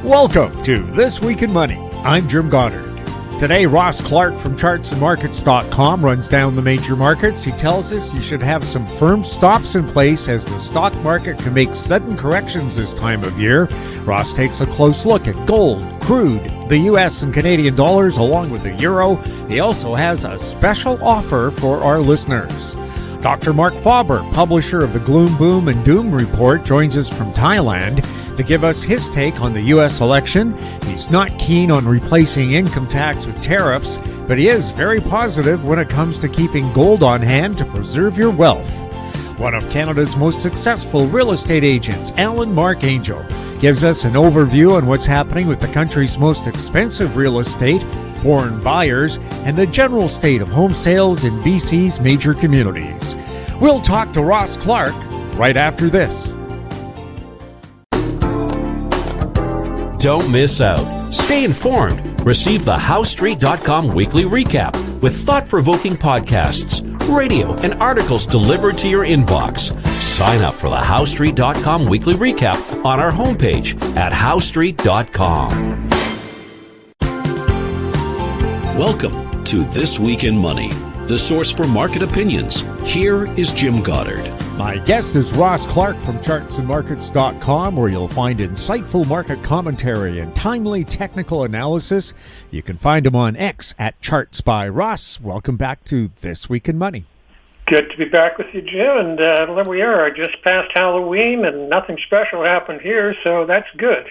Welcome to This Week in Money. I'm Jim Goddard. Today, Ross Clark from chartsandmarkets.com runs down the major markets. He tells us you should have some firm stops in place as the stock market can make sudden corrections this time of year. Ross takes a close look at gold, crude, the U.S. and Canadian dollars, along with the euro. He also has a special offer for our listeners. Dr. Marc Faber, publisher of the Gloom, Boom, and Doom Report, joins us from Thailand to give us his take on the U.S. election. He's not keen on replacing income tax with tariffs, but he is very positive when it comes to keeping gold on hand to preserve your wealth. One of Canada's most successful real estate agents, Allan Mark Angell, gives us an overview on what's happening with the country's most expensive real estate, foreign buyers, and the general state of home sales in BC's major communities. We'll talk to Ross Clark right after this. Don't miss out. Stay informed. Receive the HowStreet.com weekly recap with thought-provoking podcasts, radio, and articles delivered to your inbox. Sign up for the HowStreet.com weekly recap on our homepage at HowStreet.com. Welcome to This Week in Money, the source for market opinions. Here is Jim Goddard. My guest is Ross Clark from chartsandmarkets.com, where you'll find insightful market commentary and timely technical analysis. You can find him on X at Charts by Ross. Welcome back to This Week in Money. Good to be back with you, Jim, and there we are. I just passed Halloween, and nothing special happened here, so that's good.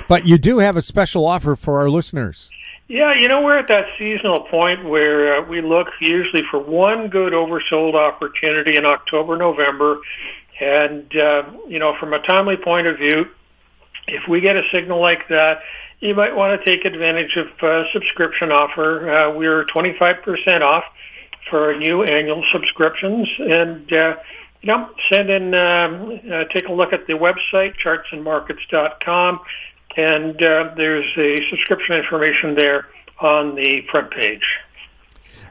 But you do have a special offer for our listeners. Yeah, we're at that seasonal point where we look usually for one good oversold opportunity in October, November. And, from a timely point of view, if we get a signal like that, you might want to take advantage of a subscription offer. We're 25% off for new annual subscriptions. And, send in, take a look at the website, chartsandmarkets.com. And there's a subscription information there on the front page.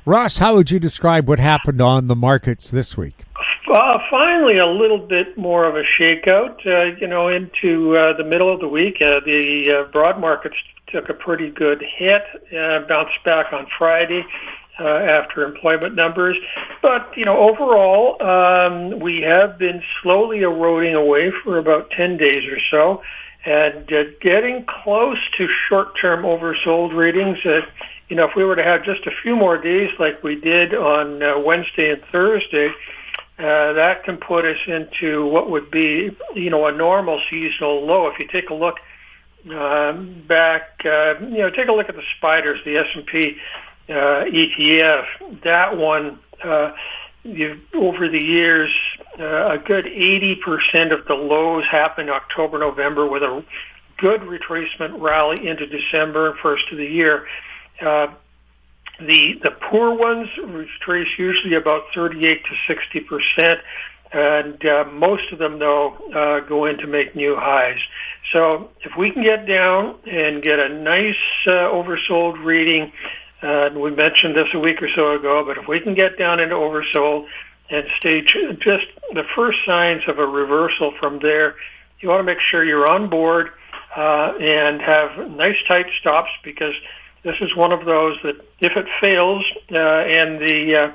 Ross, how would you describe what happened on the markets this week? Finally, a little bit more of a shakeout, into the middle of the week. The broad markets took a pretty good hit, bounced back on Friday after employment numbers. But, overall, we have been slowly eroding away for about 10 days or so. And getting close to short-term oversold readings, if we were to have just a few more days like we did on Wednesday and Thursday, that can put us into what would be, a normal seasonal low. If you take a look back, take a look at the spiders, the S&P ETF, that one, over the years, a good 80% of the lows happen October, November, with a good retracement rally into December, first of the year. The poor ones retrace usually about 38 to 60%, and most of them, though, go in to make new highs. So if we can get down and get a nice oversold reading, we mentioned this a week or so ago, but if we can get down into oversold and stage just the first signs of a reversal from there, you want to make sure you're on board and have nice tight stops, because this is one of those that if it fails, and the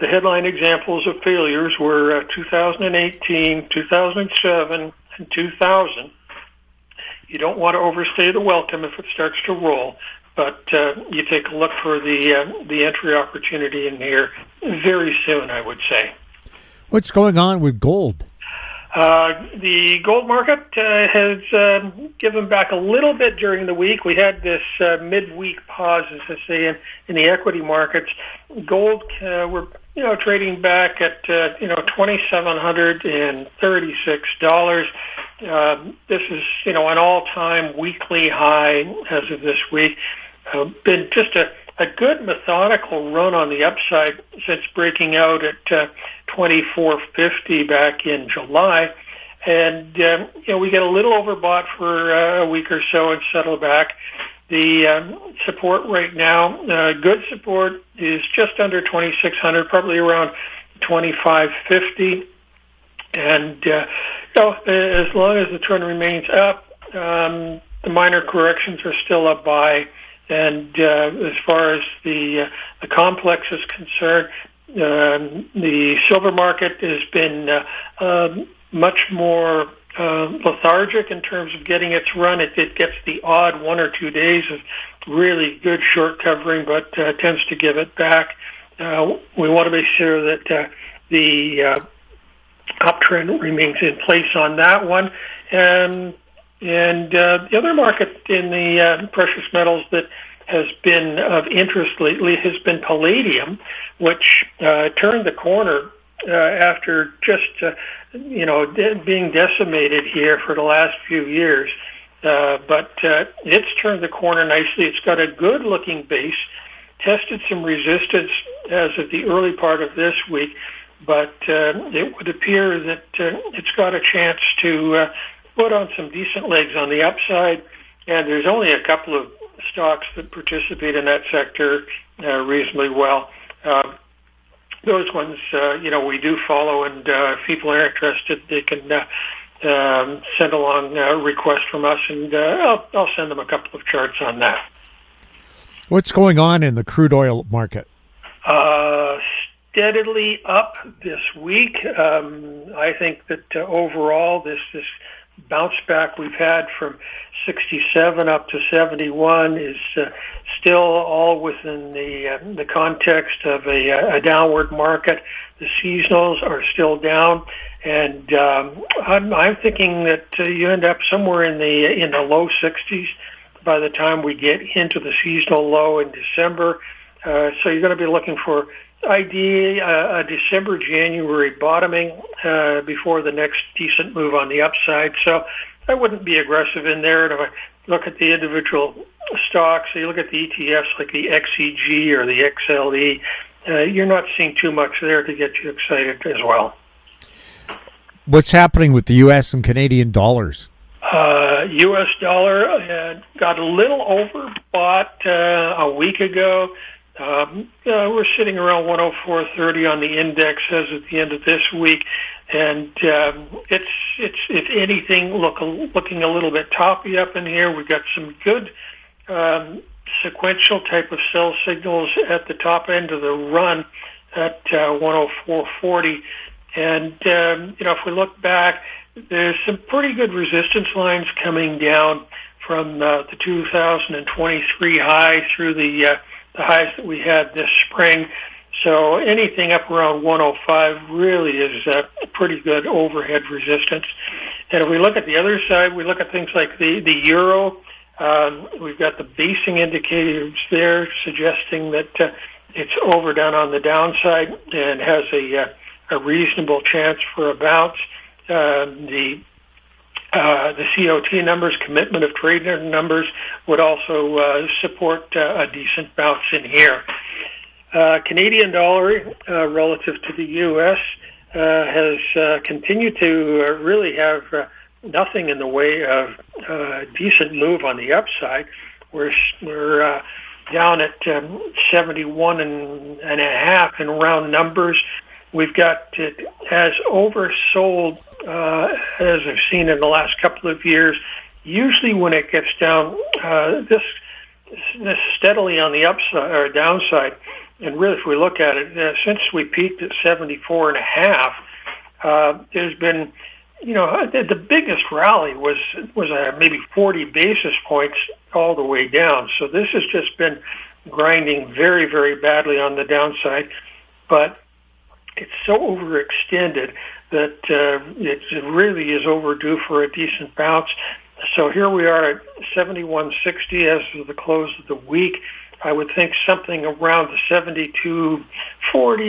headline examples of failures were 2018, 2007, and 2000. You don't want to overstay the welcome if it starts to roll. But you take a look for the entry opportunity in here very soon, I would say. What's going on with gold? The gold market has given back a little bit during the week. We had this midweek pause, as I say, in the equity markets. Gold, we're trading back at $2,736. This is an all-time weekly high as of this week. Been just a good methodical run on the upside since breaking out at 24.50 back in July. And, we get a little overbought for a week or so and settle back. The support right now, good support, is just under 2,600, probably around 2,550. And, as long as the trend remains up, minor corrections are still a buy. And as far as the complex is concerned, the silver market has been much more lethargic in terms of getting its run. It gets the odd 1 or 2 days of really good short covering, but tends to give it back. We want to make sure that the uptrend remains in place on that one. And the other market in the precious metals that has been of interest lately has been palladium, which turned the corner after just being decimated here for the last few years. But it's turned the corner nicely. It's got a good-looking base, tested some resistance as of the early part of this week, but it would appear that it's got a chance to put on some decent legs on the upside, and there's only a couple of stocks that participate in that sector reasonably well. Those ones, we do follow, and if people are interested, they can send along a request from us, and I'll send them a couple of charts on that. What's going on in the crude oil market? Steadily up this week. I think that overall this bounce back we've had from 67 up to 71 is still all within the context of a downward market. The seasonals are still down, and I'm thinking that you end up somewhere in the low 60s by the time we get into the seasonal low in December. So you're going to be looking for ideally a December, January bottoming before the next decent move on the upside. So I wouldn't be aggressive in there. And if I look at the individual stocks, so you look at the ETFs like the XEG or the XLE, you're not seeing too much there to get you excited as well. What's happening with the U.S. and Canadian dollars? U.S. dollar got a little overbought a week ago. We're sitting around 104.30 on the index as at the end of this week, and it's if anything looking a little bit toppy up in here. We've got some good sequential type of sell signals at the top end of the run at 104.40, and if we look back, there's some pretty good resistance lines coming down from the 2023 high through the highs that we had this spring. So anything up around 105 really is a pretty good overhead resistance. And if we look at the other side, we look at things like the euro. We've got the basing indicators there suggesting that it's overdone on the downside and has a reasonable chance for a bounce. The COT numbers, commitment of trade numbers, would also support a decent bounce in here. Canadian dollar relative to the U.S. Has continued to really have nothing in the way of decent move on the upside. We're down at 71 and a half in round numbers. We've got it has oversold as I've seen in the last couple of years. Usually when it gets down this steadily on the upside or downside, and really if we look at it, since we peaked at 74 and a half, there's been, the biggest rally was maybe 40 basis points all the way down. So this has just been grinding very, very badly on the downside, but it's so overextended that it really is overdue for a decent bounce. So here we are at 71.60 as of the close of the week. I would think something around the 72.40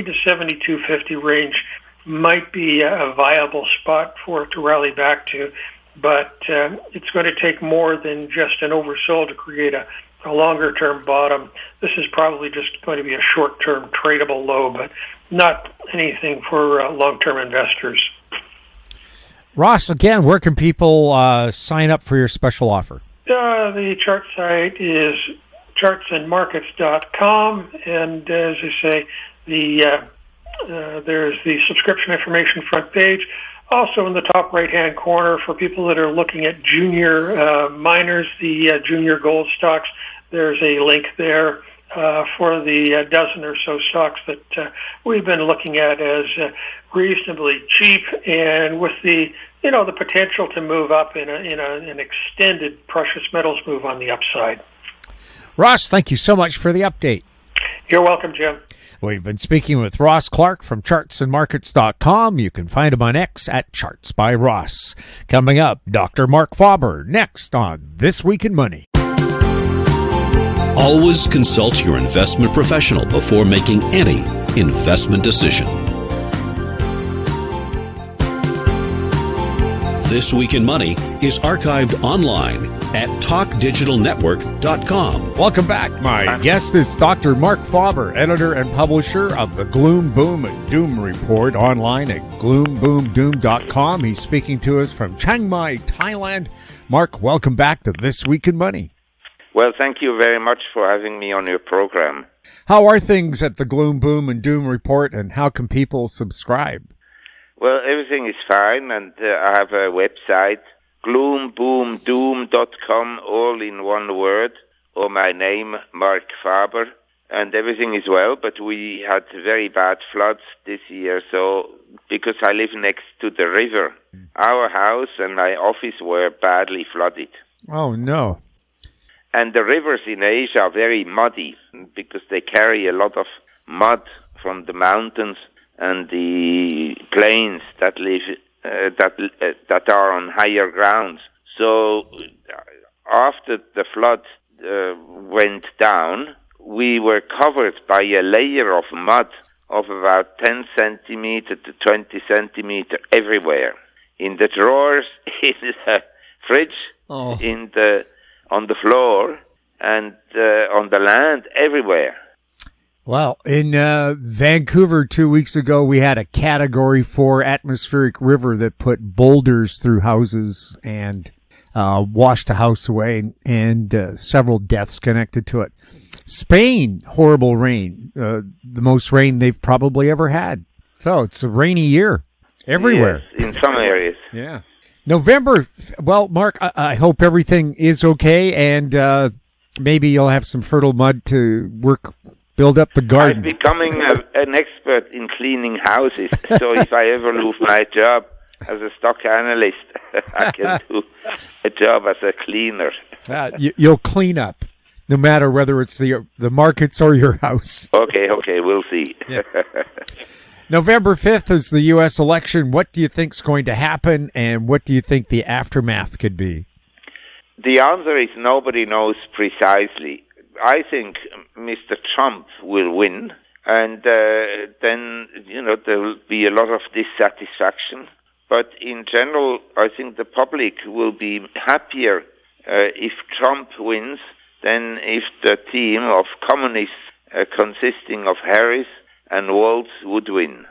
to 72.50 range might be a viable spot for it to rally back to. But it's going to take more than just an oversold to create a longer-term bottom. This is probably just going to be a short-term tradable low, but not anything for long-term investors. Ross, again, where can people sign up for your special offer? The chart site is chartsandmarkets.com, and as I say, there's the subscription information front page. Also in the top right-hand corner, for people that are looking at junior miners, the junior gold stocks, there's a link there for the dozen or so stocks that we've been looking at as reasonably cheap, and with the the potential to move up in an extended precious metals move on the upside. Ross, thank you so much for the update. You're welcome, Jim. We've been speaking with Ross Clark from chartsandmarkets.com. You can find him on X at Charts by Ross. Coming up, Dr. Marc Faber, next on This Week in Money. Always consult your investment professional before making any investment decision. This Week in Money is archived online at talkdigitalnetwork.com. Welcome back. My guest is Dr. Marc Faber, editor and publisher of the Gloom, Boom, and Doom Report, online at gloomboomdoom.com. He's speaking to us from Chiang Mai, Thailand. Marc, welcome back to This Week in Money. Well, thank you very much for having me on your program. How are things at the Gloom, Boom, and Doom Report, and how can people subscribe? Well, everything is fine, and I have a website, gloomboomdoom.com, all in one word, or my name, Marc Faber, and everything is well, but we had very bad floods this year, so because I live next to the river, our house and my office were badly flooded. Oh, no. And the rivers in Asia are very muddy, because they carry a lot of mud from the mountains and the plains that that are on higher grounds. So after the flood went down, we were covered by a layer of mud of about 10 centimeter to 20 centimeter everywhere. In the drawers, in the fridge, on the floor, and on the land, everywhere. Well, in Vancouver 2 weeks ago, we had a Category 4 atmospheric river that put boulders through houses and washed a house away, and several deaths connected to it. Spain, horrible rain, the most rain they've probably ever had. So it's a rainy year everywhere. Yes, in some areas. Yeah. November, well, Marc, I hope everything is okay, and maybe you'll have some fertile mud to build up the garden. I'm becoming an expert in cleaning houses, so if I ever lose my job as a stock analyst, I can do a job as a cleaner. You'll clean up, no matter whether it's the markets or your house. Okay, we'll see. Yeah. November 5th is the U.S. election. What do you think is going to happen, and what do you think the aftermath could be? The answer is nobody knows precisely. I think Mr. Trump will win, and then, there will be a lot of dissatisfaction. But in general, I think the public will be happier if Trump wins than if the team of communists consisting of Harris and Waltz would win.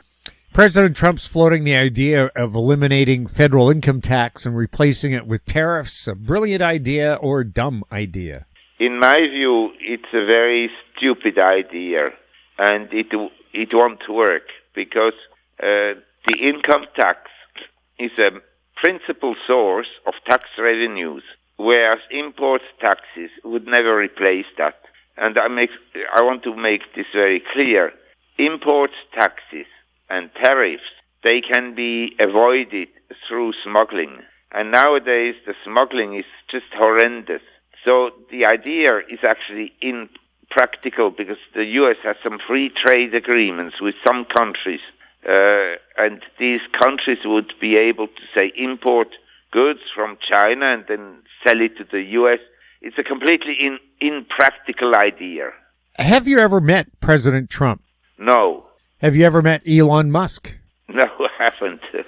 President Trump's floating the idea of eliminating federal income tax and replacing it with tariffs. A brilliant idea or a dumb idea? In my view, it's a very stupid idea, and it won't work, because the income tax is a principal source of tax revenues, whereas import taxes would never replace that. And I want to make this very clear. Import taxes and tariffs, they can be avoided through smuggling. And nowadays, the smuggling is just horrendous. So the idea is actually impractical, because the U.S. has some free trade agreements with some countries, and these countries would be able to, say, import goods from China and then sell it to the U.S. It's a completely impractical idea. Have you ever met President Trump? No. Have you ever met Elon Musk? No, I haven't. Do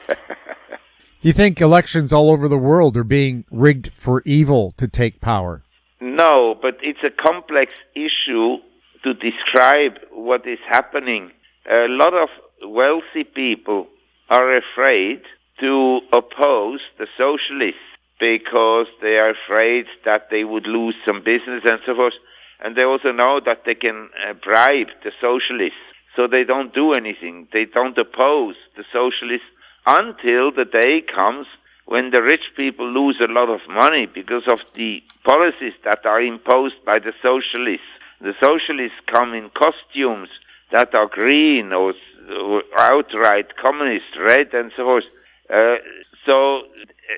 you think elections all over the world are being rigged for evil to take power? No, but it's a complex issue to describe what is happening. A lot of wealthy people are afraid to oppose the socialists because they are afraid that they would lose some business and so forth. And they also know that they can bribe the socialists. So they don't do anything. They don't oppose the socialists until the day comes when the rich people lose a lot of money because of the policies that are imposed by the socialists. The socialists come in costumes that are green or outright communist, red, and so forth. So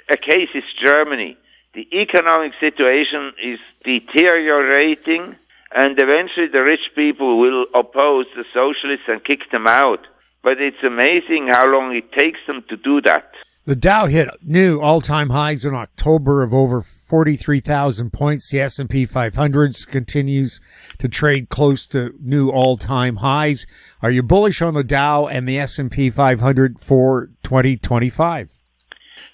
a case is Germany. The economic situation is deteriorating, and eventually the rich people will oppose the socialists and kick them out. But it's amazing how long it takes them to do that. The Dow hit new all-time highs in October of over 43,000 points. The S&P 500 continues to trade close to new all-time highs. Are you bullish on the Dow and the S&P 500 for 2025?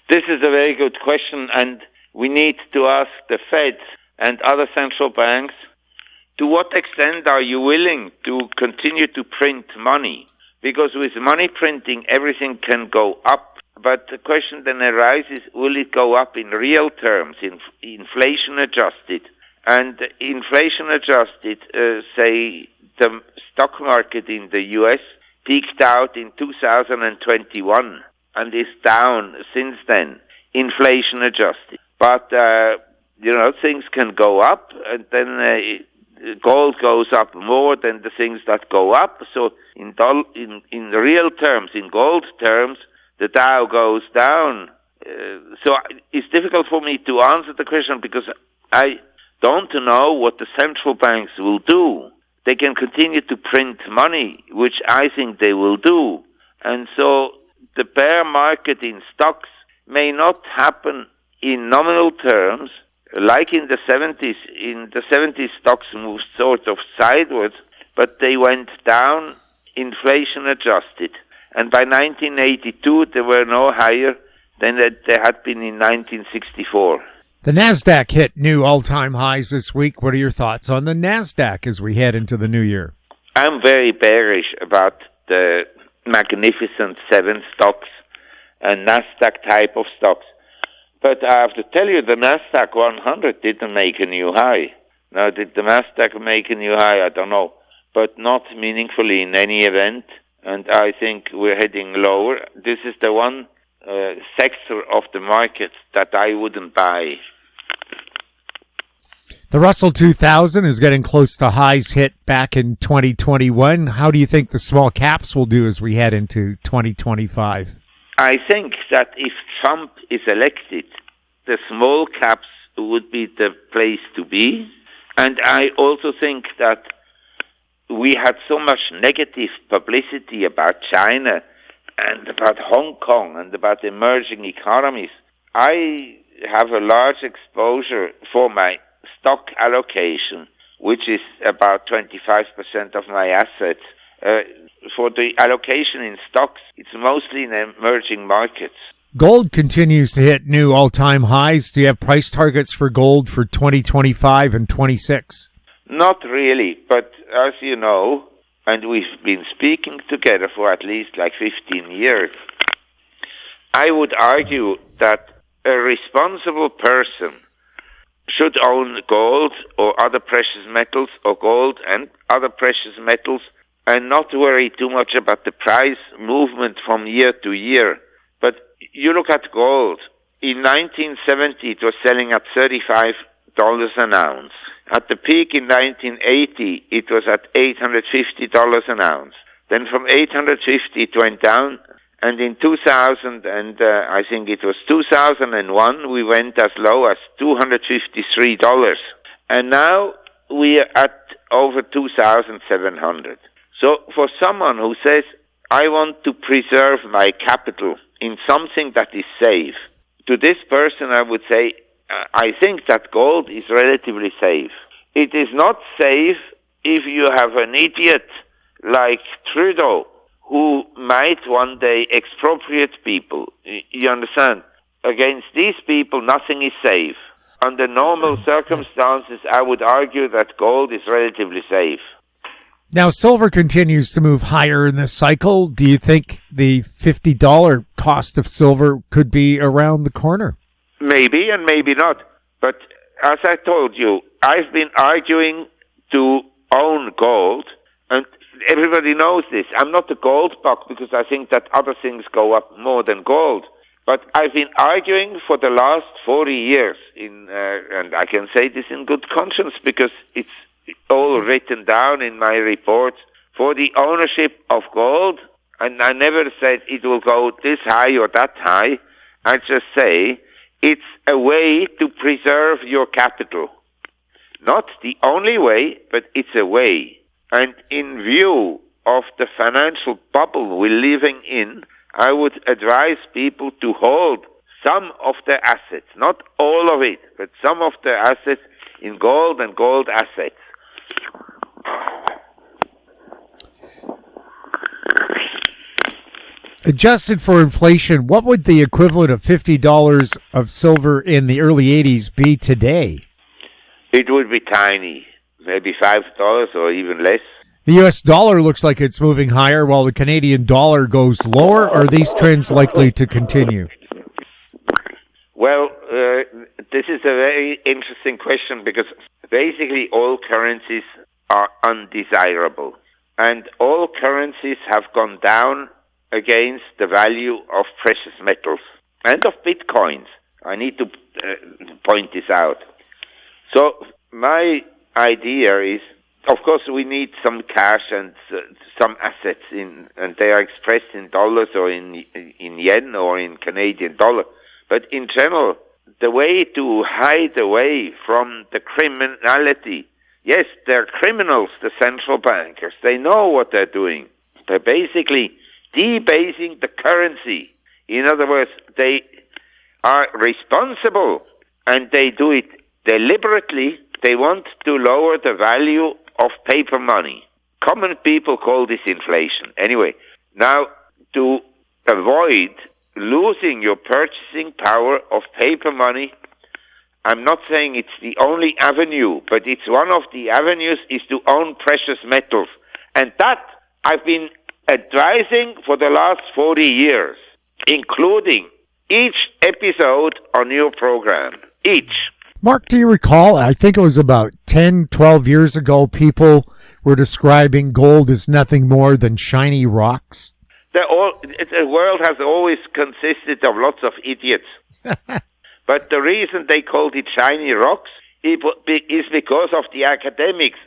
This is a very good question, and we need to ask the Fed and other central banks, to what extent are you willing to continue to print money? Because with money printing, everything can go up. But the question then arises, will it go up in real terms, inflation adjusted? And inflation adjusted, say, the stock market in the U.S. peaked out in 2021 and is down since then, inflation adjusted. But, things can go up, and then gold goes up more than the things that go up. So in real terms, in gold terms, the Dow goes down. So it's difficult for me to answer the question because I don't know what the central banks will do. They can continue to print money, which I think they will do. And so the bear market in stocks may not happen in nominal terms, like in the 70s. In the 70s, stocks moved sort of sideways, but they went down, inflation adjusted. And by 1982, they were no higher than they had been in 1964. The NASDAQ hit new all-time highs this week. What are your thoughts on the NASDAQ as we head into the new year? I'm very bearish about the Magnificent Seven stocks and NASDAQ type of stocks. But I have to tell you, the NASDAQ 100 didn't make a new high. Now, did the NASDAQ make a new high? I don't know. But not meaningfully in any event. And I think we're heading lower. This is the one sector of the market that I wouldn't buy. The Russell 2000 is getting close to highs hit back in 2021. How do you think the small caps will do as we head into 2025? I think that if Trump is elected, the small caps would be the place to be. And I also think that we had so much negative publicity about China and about Hong Kong and about emerging economies. I have a large exposure for my stock allocation, which is about 25% of my assets. For the allocation in stocks, it's mostly in emerging markets. Gold continues to hit new all-time highs. Do you have price targets for gold for 2025 and 26? Not really, but as you know, and we've been speaking together for at least 15 years, I would argue that a responsible person should own gold or other precious metals, or gold and other precious metals, and not worry too much about the price movement from year to year. But you look at gold. In 1970, it was selling at $35 an ounce. At the peak in 1980, it was at $850 an ounce. Then from $850, it went down, and in 2000, and I think it was 2001, we went as low as $253. And now we are at over 2,700. So for someone who says, I want to preserve my capital in something that is safe, to this person I would say, I think that gold is relatively safe. It is not safe if you have an idiot like Trudeau who might one day expropriate people. You understand? Against these people, nothing is safe. Under normal circumstances, I would argue that gold is relatively safe. Now, silver continues to move higher in this cycle. Do you think the $50 cost of silver could be around the corner? Maybe and maybe not. But as I told you, I've been arguing to own gold. And everybody knows this. I'm not a gold bug because I think that other things go up more than gold. But I've been arguing for the last 40 years, and I can say this in good conscience because it's all written down in my reports, for the ownership of gold. And I never said it will go this high or that high. I just say it's a way to preserve your capital. Not the only way, but it's a way. And in view of the financial bubble we're living in, I would advise people to hold some of their assets, not all of it, but some of their assets in gold and gold assets. Adjusted for inflation, what would the equivalent of $50 of silver in the early 80s be today? It would be tiny, maybe $5 or even less. The U.S. dollar looks like it's moving higher while the Canadian dollar goes lower. Are these trends likely to continue? Well, this is a very interesting question because basically all currencies are undesirable. And all currencies have gone down against the value of precious metals and of bitcoins. I need to point this out. So my idea is, of course, we need some cash and some assets and they are expressed in dollars or in yen or in Canadian dollar. But in general, the way to hide away from the criminality, yes, they're criminals, the central bankers. They know what they're doing. They're basically debasing the currency. In other words, they are responsible and they do it deliberately. They want to lower the value of paper money. Common people call this inflation. Anyway, now to avoid losing your purchasing power of paper money, I'm not saying it's the only avenue, but it's one of the avenues is to own precious metals. And that I've been advising for the last 40 years, including each episode on your program. Each. Mark, do you recall, I think it was about 10, 12 years ago, people were describing gold as nothing more than shiny rocks? The world has always consisted of lots of idiots. But the reason they called it shiny rocks is because of the academics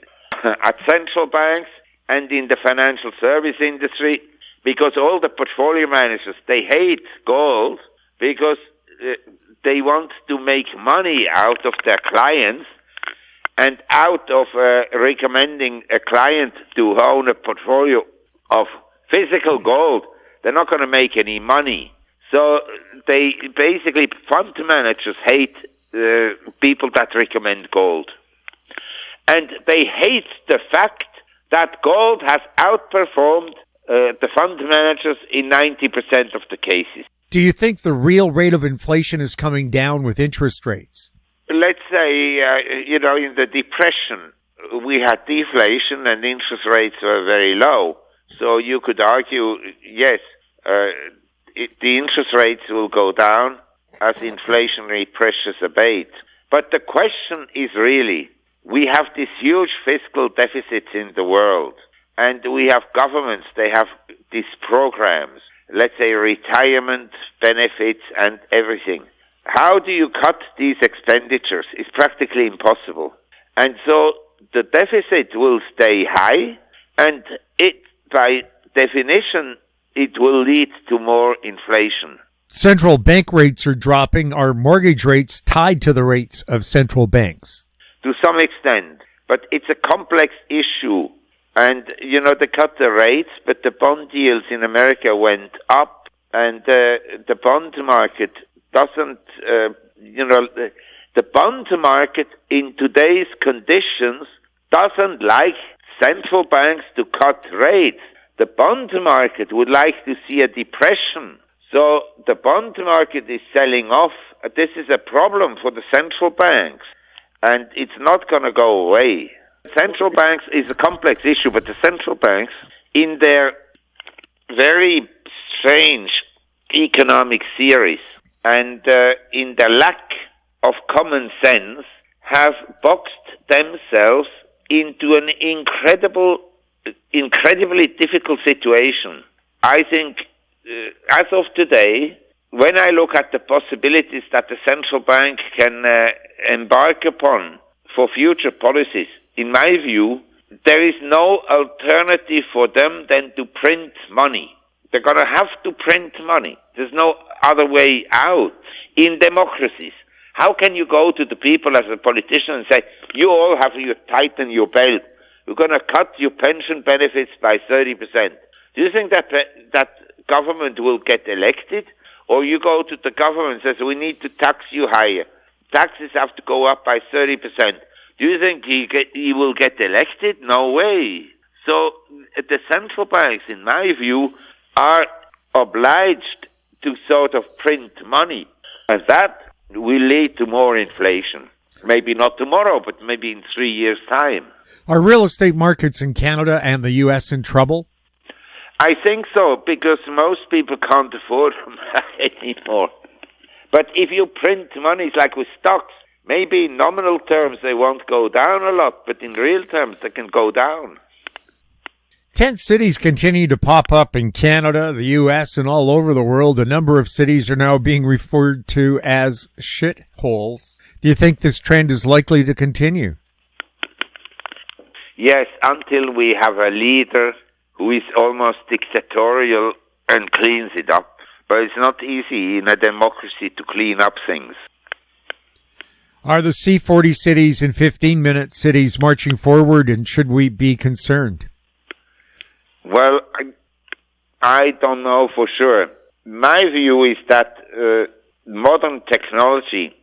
at central banks and in the financial service industry, because all the portfolio managers, they hate gold because they want to make money out of their clients, and out of recommending a client to own a portfolio of physical gold, they're not going to make any money. So they basically, fund managers hate people that recommend gold. And they hate the fact that gold has outperformed the fund managers in 90% of the cases. Do you think the real rate of inflation is coming down with interest rates? Let's say, in the Depression, we had deflation and interest rates were very low. So you could argue, yes, the interest rates will go down as inflationary pressures abate. But the question is really, we have these huge fiscal deficits in the world, and we have governments, they have these programs, let's say retirement benefits and everything. How do you cut these expenditures? It's practically impossible. And so the deficit will stay high, and it, by definition, it will lead to more inflation. Central bank rates are dropping. Are mortgage rates tied to the rates of central banks? To some extent, but it's a complex issue. And, they cut the rates, but the bond yields in America went up, and the bond market doesn't, the bond market in today's conditions doesn't like central banks to cut rates. The bond market would like to see a depression. So the bond market is selling off. This is a problem for the central banks, and it's not going to go away. Central banks is a complex issue, but the central banks, in their very strange economic theories and in the lack of common sense, have boxed themselves into an incredible incredibly difficult situation. I think, as of today, when I look at the possibilities that the central bank can embark upon for future policies, in my view, there is no alternative for them than to print money. They're going to have to print money. There's no other way out. In democracies, how can you go to the people as a politician and say, you all have to tighten your belt. We're going to cut your pension benefits by 30%. Do you think that government will get elected? Or you go to the government and says, we need to tax you higher. Taxes have to go up by 30%. Do you think he will get elected? No way. So the central banks, in my view, are obliged to sort of print money. And that will lead to more inflation. Maybe not tomorrow, but maybe in 3 years' time. Are real estate markets in Canada and the U.S. in trouble? I think so, because most people can't afford them anymore. But if you print money, it's like with stocks. Maybe in nominal terms they won't go down a lot, but in real terms they can go down. Tent cities continue to pop up in Canada, the U.S., and all over the world. A number of cities are now being referred to as shitholes. Do you think this trend is likely to continue? Yes, until we have a leader who is almost dictatorial and cleans it up. But it's not easy in a democracy to clean up things. Are the C40 cities and 15-minute cities marching forward, and should we be concerned? Well, I don't know for sure. My view is that modern technology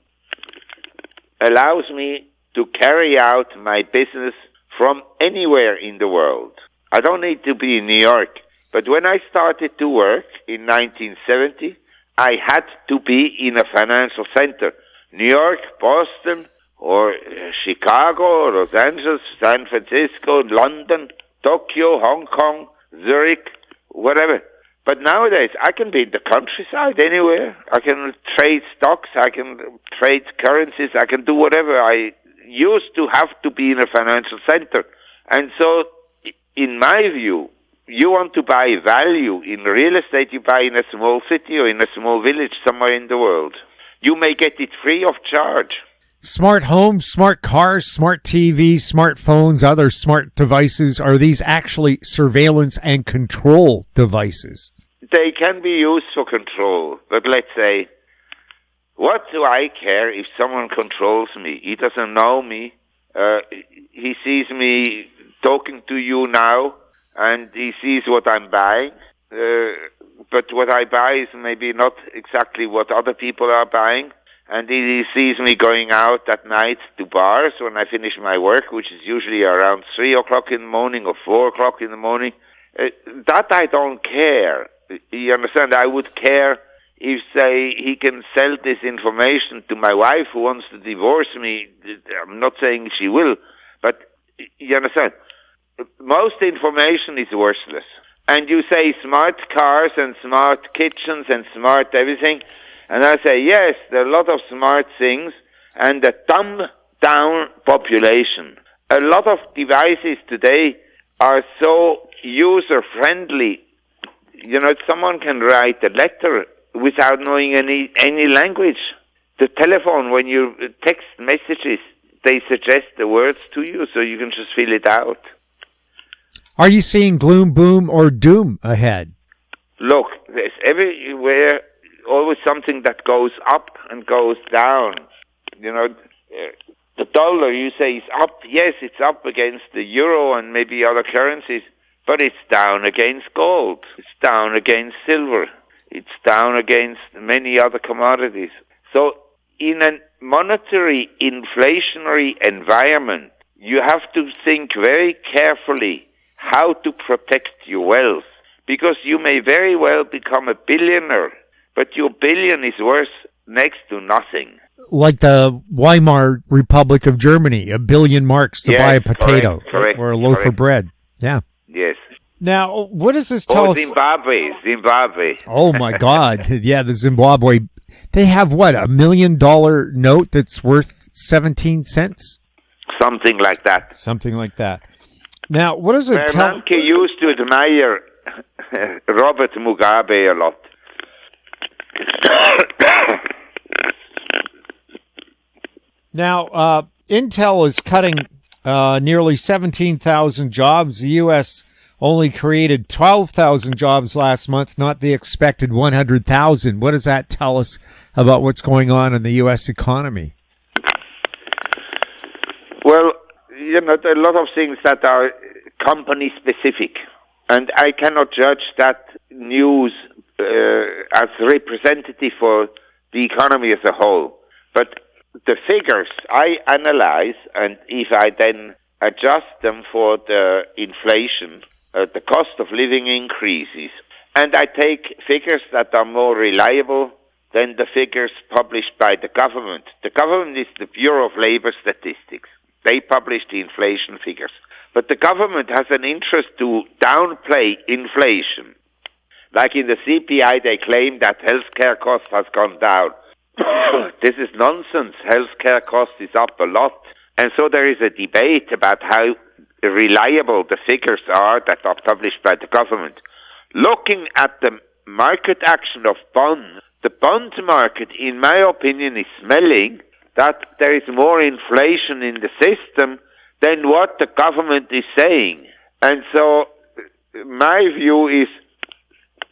allows me to carry out my business from anywhere in the world. I don't need to be in New York. But when I started to work in 1970, I had to be in a financial center. New York, Boston, or Chicago, or Los Angeles, San Francisco, London, Tokyo, Hong Kong, Zurich, whatever. But nowadays, I can be in the countryside anywhere. I can trade stocks, I can trade currencies, I can do whatever. I used to have to be in a financial center. And so, in my view, you want to buy value in real estate, you buy in a small city or in a small village somewhere in the world. You may get it free of charge. Smart homes, smart cars, smart TVs, smartphones, other smart devices, are these actually surveillance and control devices? They can be used for control, but let's say, what do I care if someone controls me? He doesn't know me. He sees me talking to you now, and he sees what I'm buying. But what I buy is maybe not exactly what other people are buying. And he sees me going out at night to bars when I finish my work, which is usually around 3 o'clock in the morning or 4 o'clock in the morning. That I don't care. You understand? I would care if, say, he can sell this information to my wife who wants to divorce me. I'm not saying she will, but you understand? Most information is worthless. And you say smart cars and smart kitchens and smart everything. And I say, yes, there are a lot of smart things, and a dumbed-down population. A lot of devices today are so user-friendly. You know, someone can write a letter without knowing any language. The telephone, when you text messages, they suggest the words to you, so you can just fill it out. Are you seeing gloom, boom, or doom ahead? Look, there's everywhere always something that goes up and goes down. You know, the dollar, you say, is up. Yes, it's up against the euro and maybe other currencies, but it's down against gold. It's down against silver. It's down against many other commodities. So in a monetary inflationary environment, you have to think very carefully how to protect your wealth, because you may very well become a billionaire, but your billion is worth next to nothing. Like the Weimar Republic of Germany, 1 billion marks to buy a potato or a loaf of bread. Yeah. Yes. Now, what does this tell us? Zimbabwe. Oh, my God. Yeah, the Zimbabwe. They have, what, $1 million note that's worth 17 cents? Something like that. Something like that. Now, what does it tell? Manke used to admire Robert Mugabe a lot. Now, Intel is cutting nearly 17,000 jobs. The U.S. only created 12,000 jobs last month, not the expected 100,000. What does that tell us about what's going on in the U.S. economy? Well, there are a lot of things that are company-specific, and I cannot judge that news as representative for the economy as a whole. But the figures I analyze, and if I then adjust them for the inflation, the cost of living increases, and I take figures that are more reliable than the figures published by the government. The government is the Bureau of Labor Statistics. They publish the inflation figures. But the government has an interest to downplay inflation. Like in the CPI, they claim that healthcare cost has gone down. This is nonsense. Healthcare cost is up a lot. And so there is a debate about how reliable the figures are that are published by the government. Looking at the market action of bonds, the bond market, in my opinion, is smelling that there is more inflation in the system than what the government is saying. And so my view is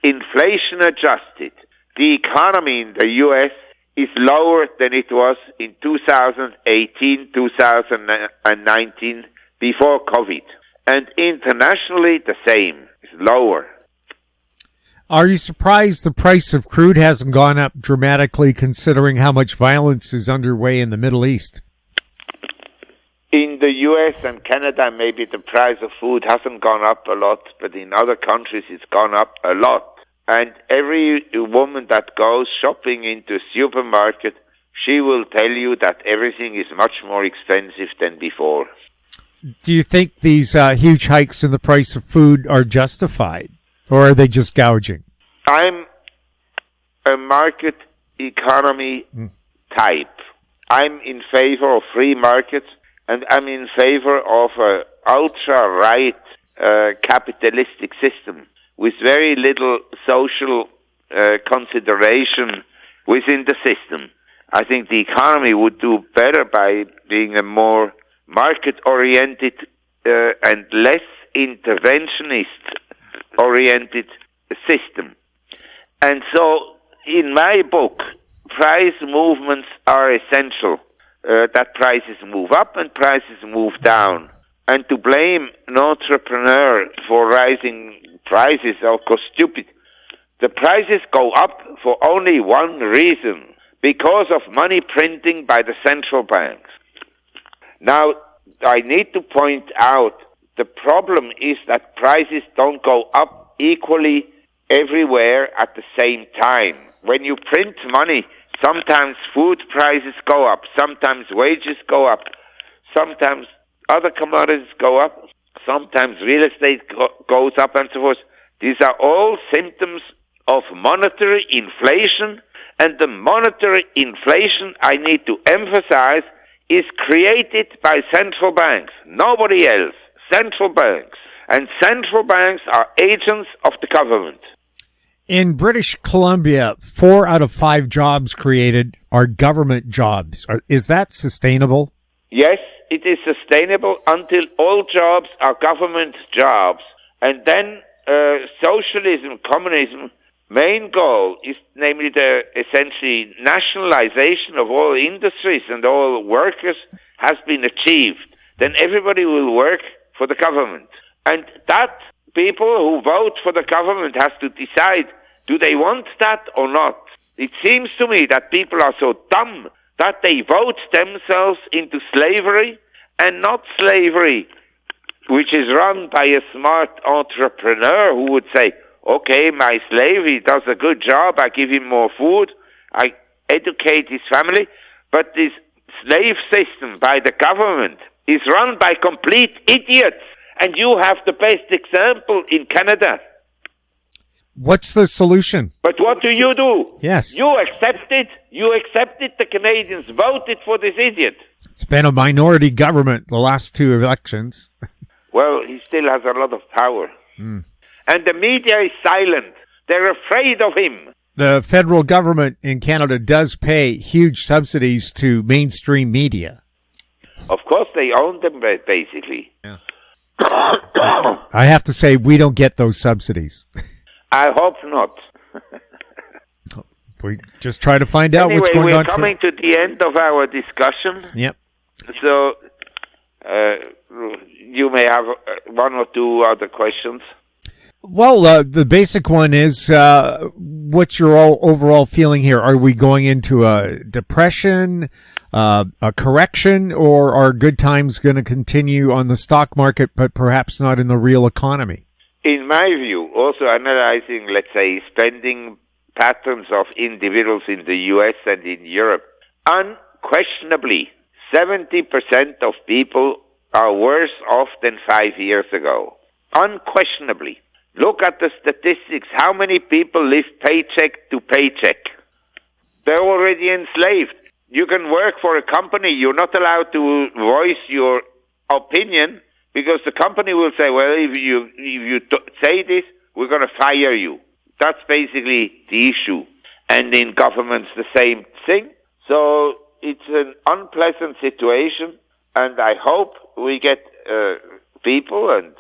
inflation adjusted. The economy in the U.S. is lower than it was in 2018, 2019, before COVID. And internationally, the same. It's lower. Are you surprised the price of crude hasn't gone up dramatically, considering how much violence is underway in the Middle East? In the U.S. and Canada, maybe the price of food hasn't gone up a lot, but in other countries it's gone up a lot. And every woman that goes shopping into a supermarket, she will tell you that everything is much more expensive than before. Do you think these huge hikes in the price of food are justified, or are they just gouging? I'm a market economy type. I'm in favor of free markets, and I'm in favor of an ultra-right capitalistic system with very little social consideration within the system. I think the economy would do better by being a more market-oriented and less interventionist-oriented system. And so, in my book, price movements are essential. That prices move up and prices move down. And to blame an entrepreneur for rising prices is, of course, stupid. The prices go up for only one reason, because of money printing by the central banks. Now, I need to point out the problem is that prices don't go up equally everywhere at the same time. When you print money, sometimes food prices go up, sometimes wages go up, sometimes other commodities go up, sometimes real estate goes up, and so forth. These are all symptoms of monetary inflation, and the monetary inflation, I need to emphasize, is created by central banks, nobody else, central banks. And central banks are agents of the government. In British Columbia, 4 out of 5 jobs created are government jobs. Is that sustainable? Yes, it is sustainable until all jobs are government jobs. And then socialism, communism, main goal is namely the essentially nationalization of all industries and all workers has been achieved. Then everybody will work for the government. And that people who vote for the government has to decide, do they want that or not? It seems to me that people are so dumb that they vote themselves into slavery, and not slavery which is run by a smart entrepreneur who would say, okay, my slave, he does a good job, I give him more food, I educate his family, but this slave system by the government is run by complete idiots, and you have the best example in Canada. What's the solution? But what do? Yes. You accepted the Canadians voted for this idiot. It's been a minority government the last 2 elections. well, he still has a lot of power. Mm. And the media is silent. They're afraid of him. The federal government in Canada does pay huge subsidies to mainstream media. Of course, they own them, basically. Yeah. I have to say, we don't get those subsidies. I hope not. We just try to find out anyway, what's going on. We're coming to the end of our discussion. Yep. So, you may have one or two other questions. Well, the basic one is, what's your overall feeling here? Are we going into a depression, a correction, or are good times going to continue on the stock market, but perhaps not in the real economy? In my view, also analyzing, let's say, spending patterns of individuals in the U.S. and in Europe, unquestionably, 70% of people are worse off than 5 years ago. Unquestionably. Look at the statistics. How many people live paycheck to paycheck? They're already enslaved. You can work for a company. You're not allowed to voice your opinion because the company will say, well, if you say this, we're going to fire you. That's basically the issue. And in governments, the same thing. So it's an unpleasant situation, and I hope we get people and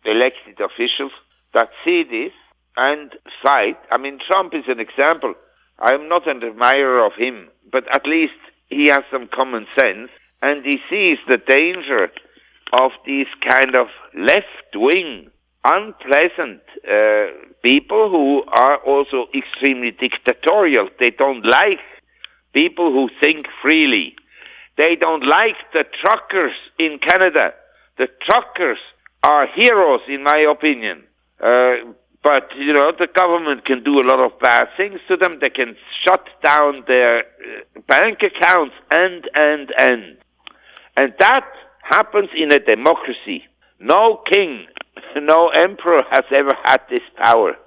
elected officials that see this and fight. I mean, Trump is an example. I'm not an admirer of him, but at least he has some common sense, and he sees the danger of these kind of left-wing, unpleasant people who are also extremely dictatorial. They don't like people who think freely. They don't like the truckers in Canada. The truckers are heroes, in my opinion. But, the government can do a lot of bad things to them. They can shut down their bank accounts and. And that happens in a democracy. No king, no emperor has ever had this power.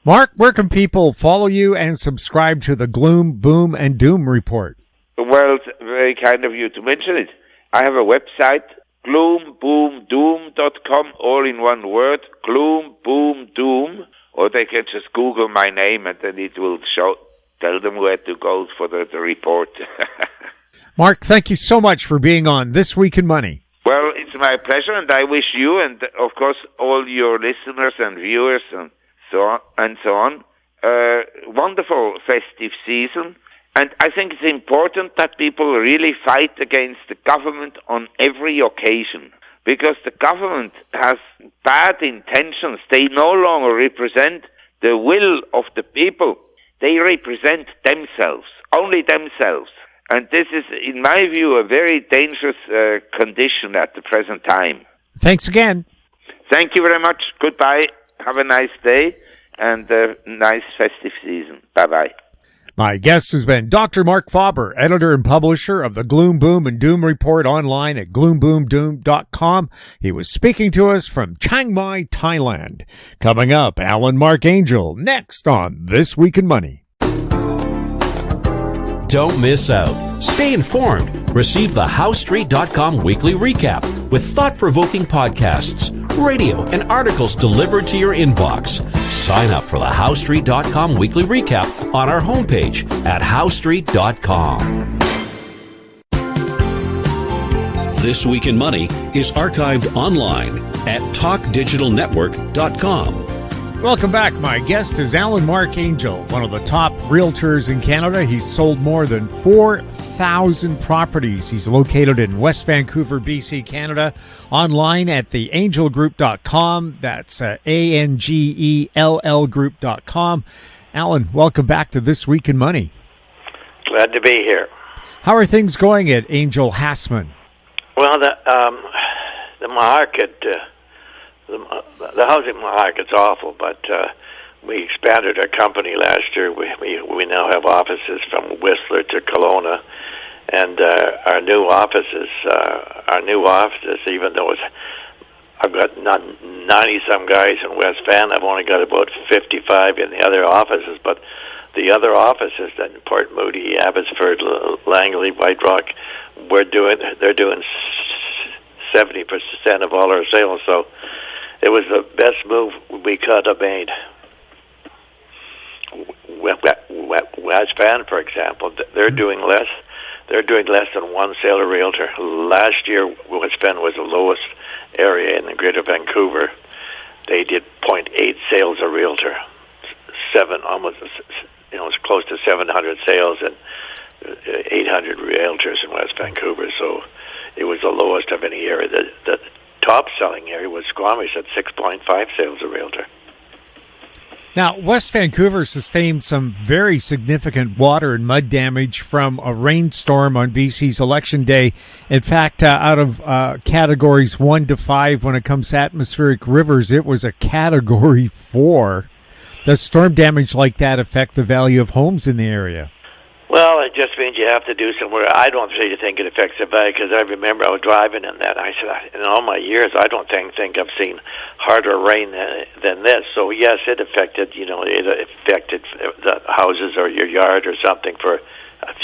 Mark, where can people follow you and subscribe to the Gloom, Boom, and Doom report? Well, it's very kind of you to mention it. I have a website, gloomboomdoom.com, all in one word, gloom, boom, doom, or they can just Google my name and then it will tell them where to go for the report. Mark, thank you so much for being on This Week in Money. Well, it's my pleasure, and I wish you and, of course, all your listeners and viewers and so on, wonderful festive season. And I think it's important that people really fight against the government on every occasion, because the government has bad intentions. They no longer represent the will of the people. They represent themselves, only themselves. And this is, in my view, a very dangerous condition at the present time. Thanks again. Thank you very much. Goodbye. Have a nice day and a nice festive season. Bye-bye. My guest has been Dr. Marc Faber, editor and publisher of the Gloom, Boom, and Doom report online at gloomboomdoom.com. He was speaking to us from Chiang Mai, Thailand. Coming up, Allan, Marc, Angell, next on This Week in Money. Don't miss out. Stay informed. Receive the HowStreet.com weekly recap with thought-provoking podcasts, radio, and articles delivered to your inbox. Sign up for the HowStreet.com weekly recap on our homepage at HowStreet.com. This Week in Money is archived online at TalkDigitalNetwork.com. Welcome back. My guest is Allan Marc Angell, one of the top realtors in Canada. He's sold more than 4,000 properties. He's located in West Vancouver, BC, Canada. Online at theangellgroup.com. That's ANGELL group.com. Allan, welcome back to This Week in Money. Glad to be here. How are things going at Angell Hassman? Well, the market... The housing market's awful, but we expanded our company last year. We now have offices from Whistler to Kelowna, and our new offices, even though I've got 90-some guys in West Van, I've only got about 55 in the other offices, but the other offices, that in Port Moody, Abbotsford, Langley, White Rock, they're doing 70% of all our sales. So it was the best move we could have made. West Van, for example, they're doing less. They're doing less than one sale a realtor. Last year, West Van was the lowest area in the Greater Vancouver. They did 0.8 sales a realtor. It's close to 700 sales and 800 realtors in West Vancouver. So it was the lowest of any area. The top selling area was Squamish at 6.5 sales a realtor. Now, West Vancouver sustained some very significant water and mud damage from a rainstorm on BC's election day. In fact, out of categories 1 to 5 when it comes to atmospheric rivers, it was a category 4. Does storm damage like that affect the value of homes in the area? Well, it just means you have to do some work. I don't really think it affects the value, because I remember I was driving in that. I said, in all my years, I don't think I've seen harder rain than this. So yes, it affected. It affected the houses or your yard or something for a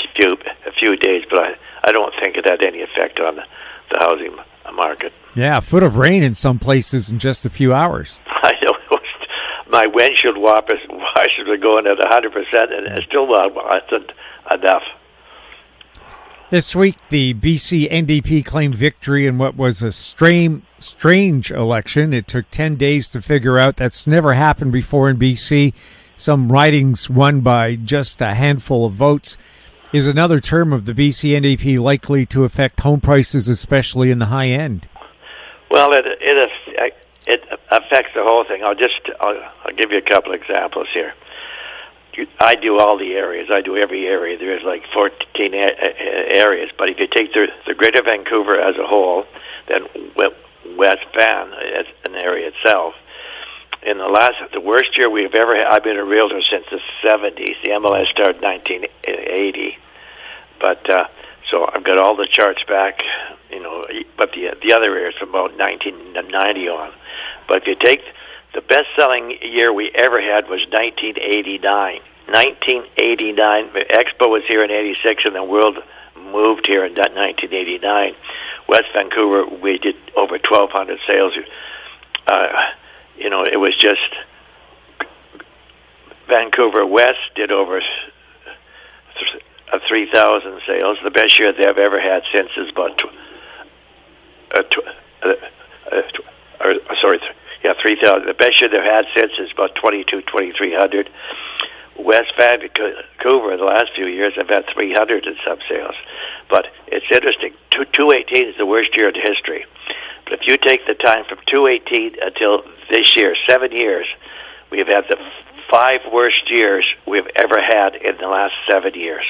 few days. But I don't think it had any effect on the housing market. Yeah, a foot of rain in some places in just a few hours. I know. My windshield wipers were going at 100%, and it still wasn't enough. This week, the BC NDP claimed victory in what was a strange election. It took 10 days to figure out. That's never happened before in BC. Some ridings won by just a handful of votes. Is another term of the BC NDP likely to affect home prices, especially in the high end? Well, it affects the whole thing. I'll give you a couple examples here. I do all the areas. I do every area. There's like 14 areas. But if you take the Greater Vancouver as a whole, then West Van as an area itself, in the worst year we've ever had. I've been a realtor since the 70s. The MLS started in 1980. But so I've got all the charts back, but the other areas from about 1990 on. But if you take the best-selling year we ever had was 1989. 1989, Expo was here in 86, and the world moved here in 1989. West Vancouver, we did over 1,200 sales. It was just Vancouver West did over 3,000 sales. The best year they've ever had since is about 3,000. The best year they've had since is about 2,300. West Vancouver, the last few years, have had 300 in some sales. But it's interesting. 2018 is the worst year in history. But if you take the time from 2018 until this year, 7 years, we have had the 5 worst years we've ever had in the last 7 years.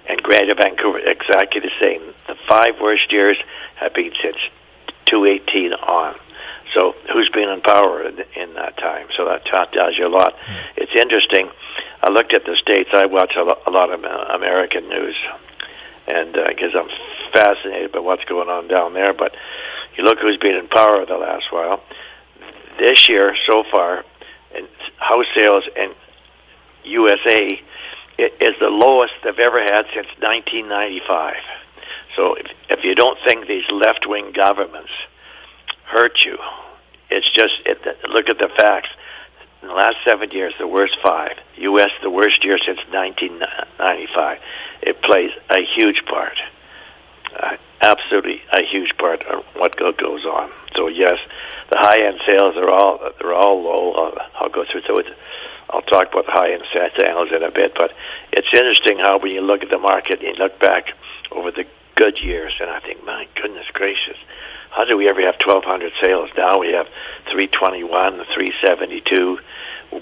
And Greater Vancouver, exactly the same. The 5 worst years have been since 2018 on. So who's been in power in that time? So that tells you a lot. It's interesting. I looked at the States. I watch a lot of American news, and because I'm fascinated by what's going on down there. But you look who's been in power the last while. This year, so far, in house sales in USA is the lowest they've ever had since 1995. So if you don't think these left-wing governments hurt you, it's just look at the facts. In the last 7 years, the worst 5. U.S., the worst year since 1995. It plays a huge part, absolutely a huge part of what goes on. So yes, the high-end sales they're all low. I'll go through. So I'll talk about the high-end sales in a bit. But it's interesting how when you look at the market, you look back over the good years, and I think, my goodness gracious, how did we ever have 1,200 sales? Now we have 321, 372.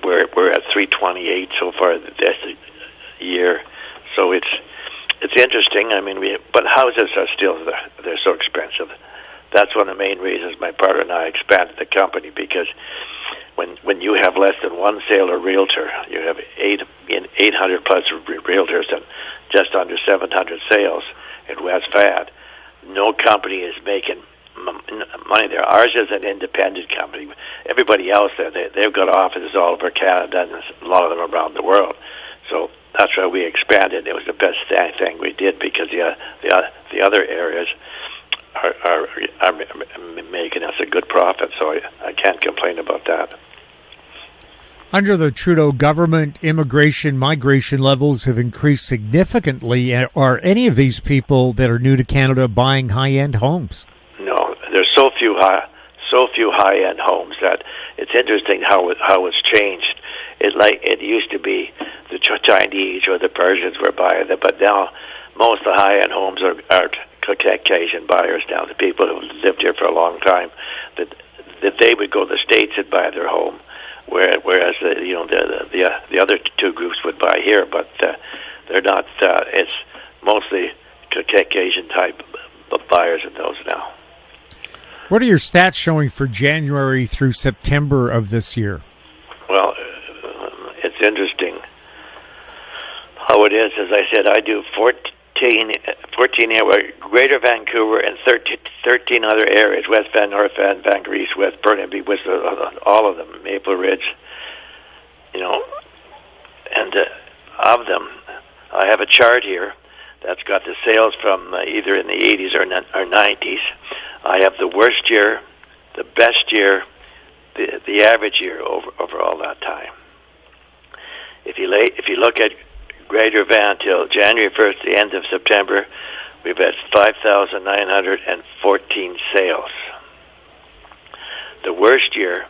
We're at 328 so far this year. So it's interesting. I mean, but houses are still they're so expensive. That's one of the main reasons my partner and I expanded the company, because when you have less than one sale or realtor, you have 800 plus realtors and just under 700 sales in West Van. No company is making money there. Ours is an independent company. Everybody else there, they've got offices all over Canada and a lot of them around the world. So that's why we expanded. It was the best thing we did, because the other areas are making us a good profit, so I can't complain about that. Under the Trudeau government, migration levels have increased significantly. Are any of these people that are new to Canada buying high-end homes? No, there's so few high-end homes that it's interesting how it's changed. It used to be the Chinese or the Persians were buying them, but now most of the high-end homes are Caucasian buyers now. The people who lived here for a long time, that they would go to the States and buy their home, whereas the other two groups would buy here, but they're not. It's mostly Caucasian type buyers in those now. What are your stats showing for January through September of this year? Well, it's interesting how it is. As I said, I do 14 Greater Vancouver and 13 other areas, West Van, North Van, Vancouver East, West Burnaby, all of them, Maple Ridge, and of them, I have a chart here that's got the sales from either in the 80s or 90s. I have the worst year, the best year, the average year over all that time. If you look at Greater Van till January 1st, the end of September, we've had 5,914 sales. The worst year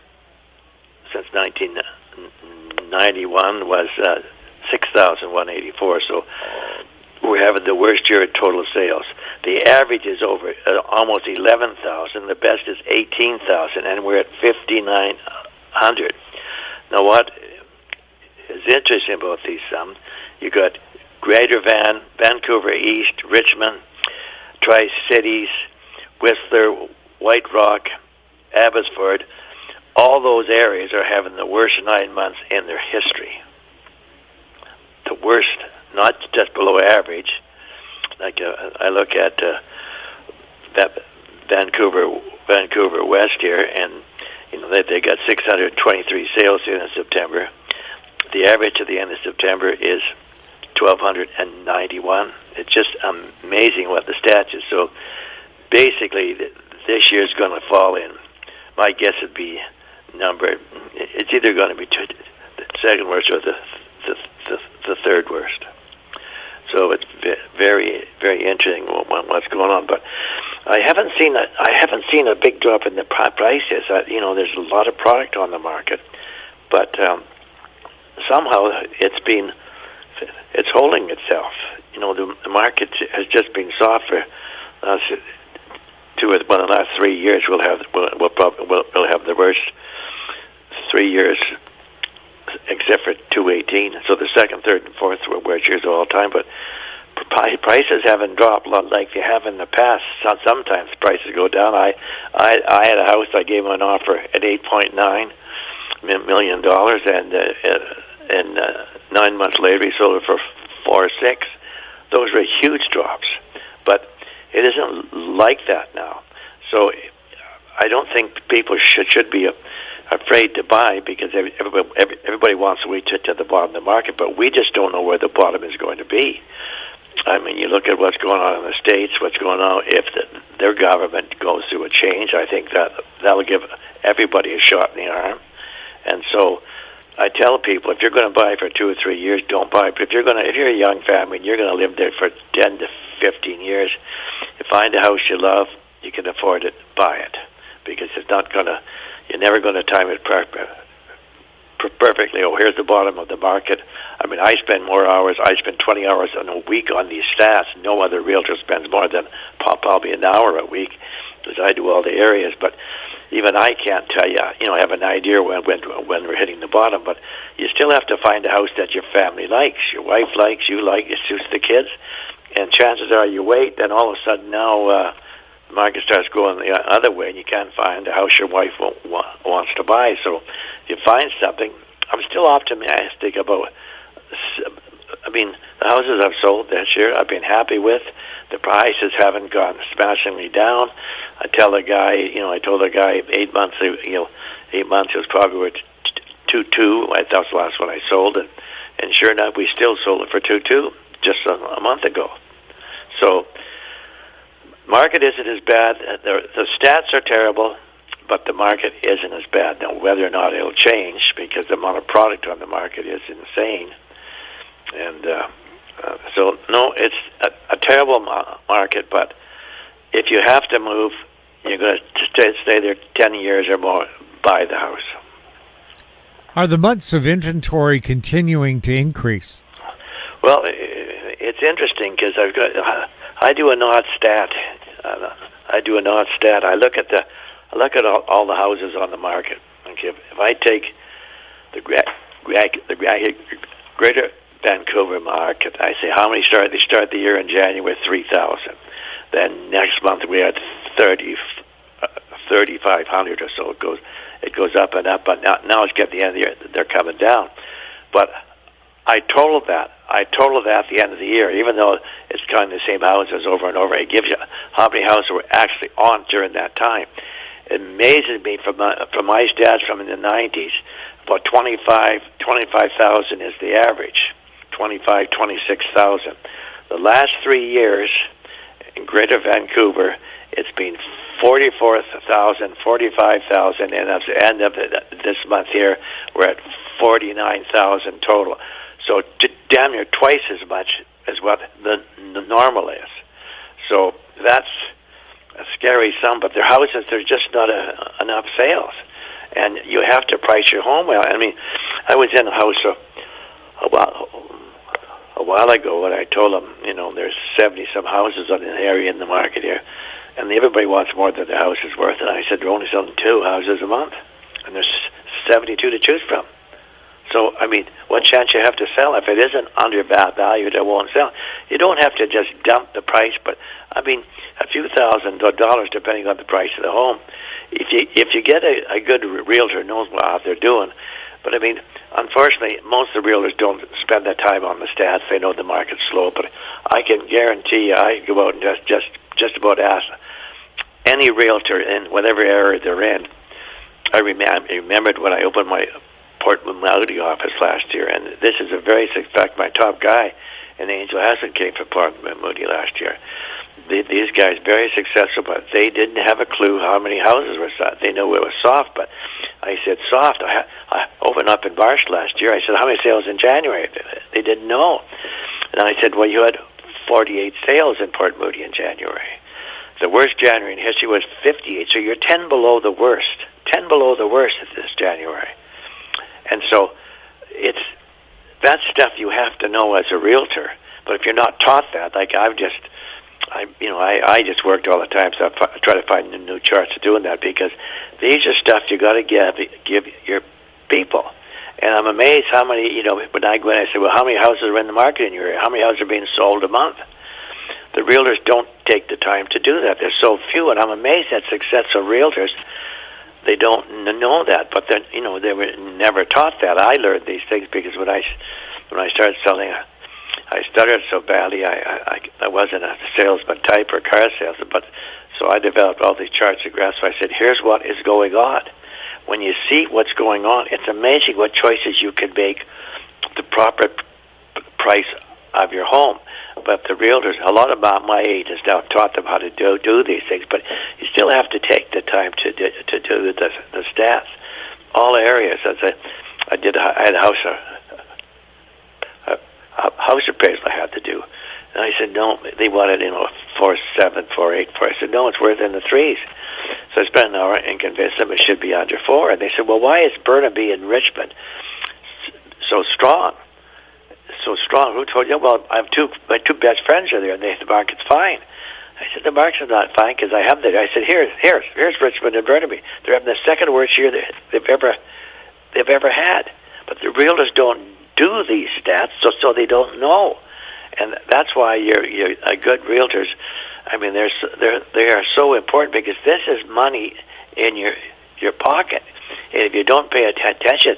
since 1991 was 6,184. So we're having the worst year in total sales. The average is over almost 11,000. The best is 18,000, and we're at 5,900. Now, what is interesting about these sums? You got Greater Van, Vancouver East, Richmond, Tri-Cities, Whistler, White Rock, Abbotsford. All those areas are having the worst 9 months in their history. The worst, not just below average. Like I look at that Vancouver West here, and they got 623 sales here in September. The average at the end of September is 1,291. It's just amazing what the stats is. So basically, this year's going to fall in. My guess would be it's either going to be the second worst or the third worst. So it's very, very interesting what's going on. But I haven't seen a big drop in the prices. There's a lot of product on the market, but somehow it's holding itself. The market has just been soft for the last 3 years. We'll have the worst 3 years, except for 2018. So the second, third, and fourth were worst years of all time. But prices haven't dropped like they have in the past. Sometimes prices go down. I had a house. I gave an offer at $8.9 million, and 9 months later, we sold it for $4 or $6. Those were huge drops, but it isn't like that now. So I don't think people should be afraid to buy, because everybody wants to wait to the bottom of the market, but we just don't know where the bottom is going to be. I mean, you look at what's going on in the States, what's going on if their government goes through a change. I think that'll give everybody a shot in the arm. And so I tell people, if you're going to buy for 2 or 3 years, don't buy. But if you're a young family and you're going to live there for 10 to 15 years, you find a house you love, you can afford it, buy it, because you're never going to time it perfectly. Oh, here's the bottom of the market. I mean, I spend more hours. I spend 20 hours in a week on these stats. No other realtor spends more than probably an hour a week, because I do all the areas. But even I can't tell you, I have an idea when we're hitting the bottom, but you still have to find a house that your family likes, your wife likes, you like, it suits the kids. And chances are you wait, then all of a sudden now the market starts going the other way, and you can't find a house your wife wants to buy. So if you find something, I'm still optimistic about. I mean, the houses I've sold this year, I've been happy with. The prices haven't gone smashingly down. I told the guy 8 months. 8 months it was probably worth 2.2. That was the last one I sold, and sure enough, we still sold it for 2.2 just a month ago. So market isn't as bad. The stats are terrible, but the market isn't as bad. Now, whether or not it'll change, because the amount of product on the market is insane. And so, no, it's a terrible market, but if you have to move, you're going to stay there 10 years or more, buy the house. Are the months of inventory continuing to increase? Well, it's interesting because I do an odd stat. I look at all the houses on the market. Okay, if I take the Greater Vancouver market, I say how many start. They start the year in January with 3,000. Then next month we had 3,500 or so. It goes up and up, but now it's getting the end of the year. They're coming down. But I totaled that at the end of the year, even though it's kind of the same houses over and over. It gives you how many houses were actually on during that time. It amazes me from my stats from in the 90s, about 25,000 is the average, 26,000. The last 3 years in Greater Vancouver, it's been 44,000, 45,000, and at the end of this month here, we're at 49,000 total. So damn near twice as much as what the normal is. So that's a scary sum, but their houses, there's just not enough sales. And you have to price your home well. I mean, I was in a house a while ago, and I told them, there's 70-some houses in the area in the market here, and everybody wants more than their house is worth. And I said, they're only selling 2 houses a month, and there's 72 to choose from. So, I mean, what chance you have to sell? If it isn't undervalued, it won't sell. You don't have to just dump the price, but, I mean, a few $1,000 depending on the price of the home. If you get a good realtor who knows what they're doing, but, I mean, unfortunately, most of the realtors don't spend that time on the stats. They know the market's slow, but I can guarantee you I go out and just about ask any realtor in whatever area they're in. I remembered when I opened my Port Moody office last year, and this is a very, in fact, my top guy in Angell came from Port Moody last year. These guys very successful, but they didn't have a clue how many houses were soft. They knew it was soft, but I said soft. I opened up in Barsh last year. I said, how many sales in January? They didn't know. And I said, well, you had 48 sales in Port Moody in January. The worst January in history was 58, so you're 10 below the worst. 10 below the worst this January. And so that's stuff you have to know as a realtor. But if you're not taught that, like I just worked all the time, so I try to find new charts of doing that, because these are stuff you got to give your people. And I'm amazed how many, when I go in, I say, well, how many houses are in the market in your area? How many houses are being sold a month? The realtors don't take the time to do that. There's so few, and I'm amazed at successful realtors. They don't know that, but then they were never taught that. I learned these things because when I started selling, I stuttered so badly. I wasn't a salesman type or car salesman, but so I developed all these charts of graphs. So I said, here's what is going on. When you see what's going on, it's amazing what choices you can make. The proper price of your home. But the realtors, a lot of my age has now taught them how to do these things, but you still have to take the time to do the stats. All areas. I had a house appraisal I had to do. And I said, no, they wanted, 4.7, 4.8, 4. I said, no, it's worth in the 3s. So I spent an hour and convinced them it should be under 4. And they said, well, why is Burnaby and Richmond so strong? So strong. Who told you? Well, my two best friends are there, and the market's fine. I said, the market's not fine because I have that. I said, here's Richmond and Burnaby. They're having the second worst year they've ever had. But the realtors don't do these stats, so they don't know. And that's why you're a good realtors. I mean, they are so important because this is money in your pocket. And if you don't pay attention,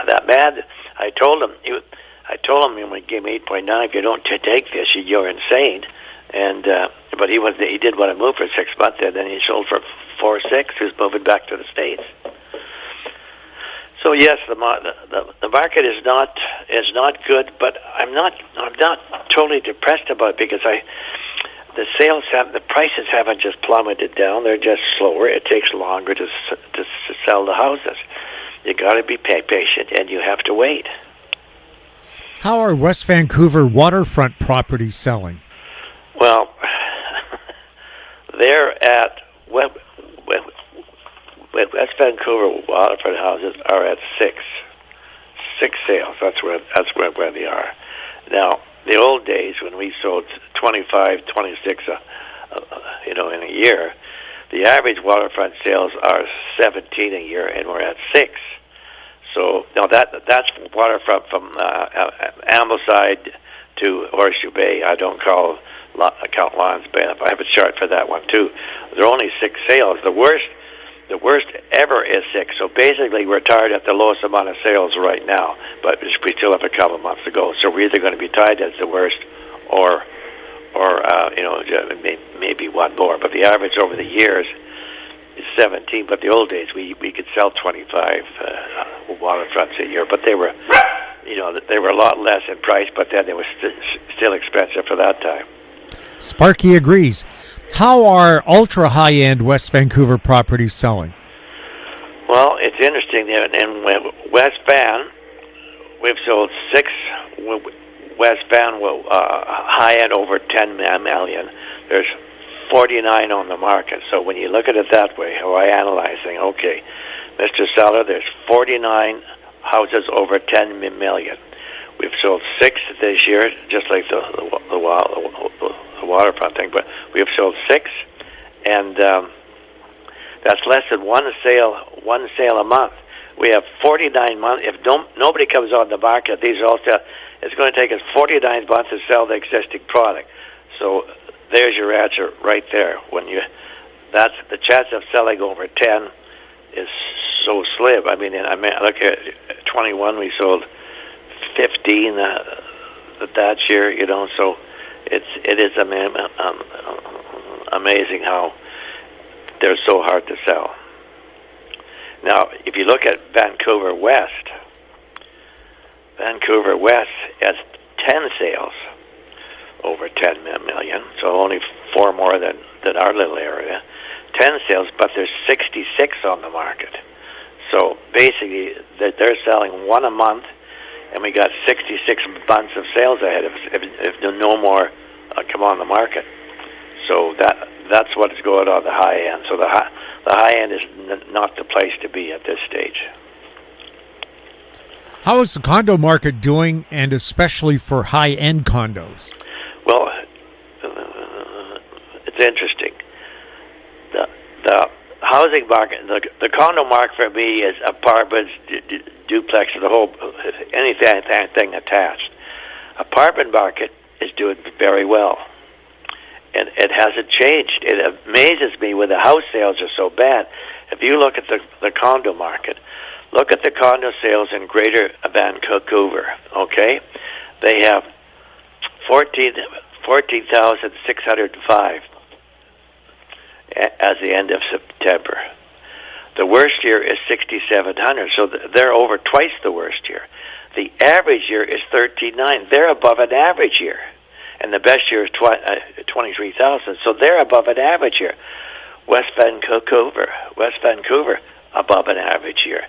that man, I told him when he gave me 8.9, if you don't take this, you're insane. And but he did want to move for 6 months, and then he sold for 4.6. He was moving back to the States. So yes, the market is not good, but I'm not totally depressed about it because the prices haven't just plummeted down; they're just slower. It takes longer to sell the houses. You got to be patient, and you have to wait. How are West Vancouver waterfront properties selling? Well, they're at West Vancouver waterfront houses are at six sales. That's where they are now. The old days when we sold 25, 26, in a year, the average waterfront sales are 17 a year, and we're at 6. So now that's waterfront from Ambleside to Horseshoe Bay. I don't count Lawrence Bay. I have a chart for that one too. There are only 6 sales. The worst ever is 6. So basically, we're tied at the lowest amount of sales right now, but we still have a couple of months to go. So we're either going to be tied as the worst, or maybe one more. But the average over the years is 17. But the old days, we could sell 25 waterfronts a year, but they were a lot less in price. But then they were still expensive for that time. Sparky agrees. How are ultra-high-end West Vancouver properties selling? Well, it's interesting. In West Van, we've sold 6 West Van high-end over $10 million. There's 49 on the market. So when you look at it that way, how I analyze things, okay, Mr. Seller, there's 49 houses over $10 million. We've sold 6 this year, just like the waterfront thing, but we have sold 6, and that's less than one sale a month. We have 49 months. If nobody comes on the market, these are all sell. It's going to take us 49 months to sell the existing product. So there's your answer right there. That's the chance of selling over 10 is so slim. I mean, look at 21. We sold 15 that year. So. It is amazing how they're so hard to sell. Now, if you look at Vancouver West has 10 sales over 10 million, so only 4 more than our little area. 10 sales, but there's 66 on the market. So basically, they're selling 1 a month, and we got 66 months of sales ahead if no more come on the market. So that's what's going on the high end. So the high end is not the place to be at this stage. How is the condo market doing, and especially for high-end condos? Well, it's interesting. The housing market, the condo market for me is apartments, duplex, the whole anything attached. Apartment market is doing very well, and it hasn't changed. It amazes me when the house sales are so bad. If you look at the condo market, look at the condo sales in Greater Vancouver. Okay, they have 14,605 as the end of September. The worst year is 6,700, so they're over twice the worst year. The average year is 13,900. They're above an average year. And the best year is 23,000, so they're above an average year. West Vancouver, above an average year.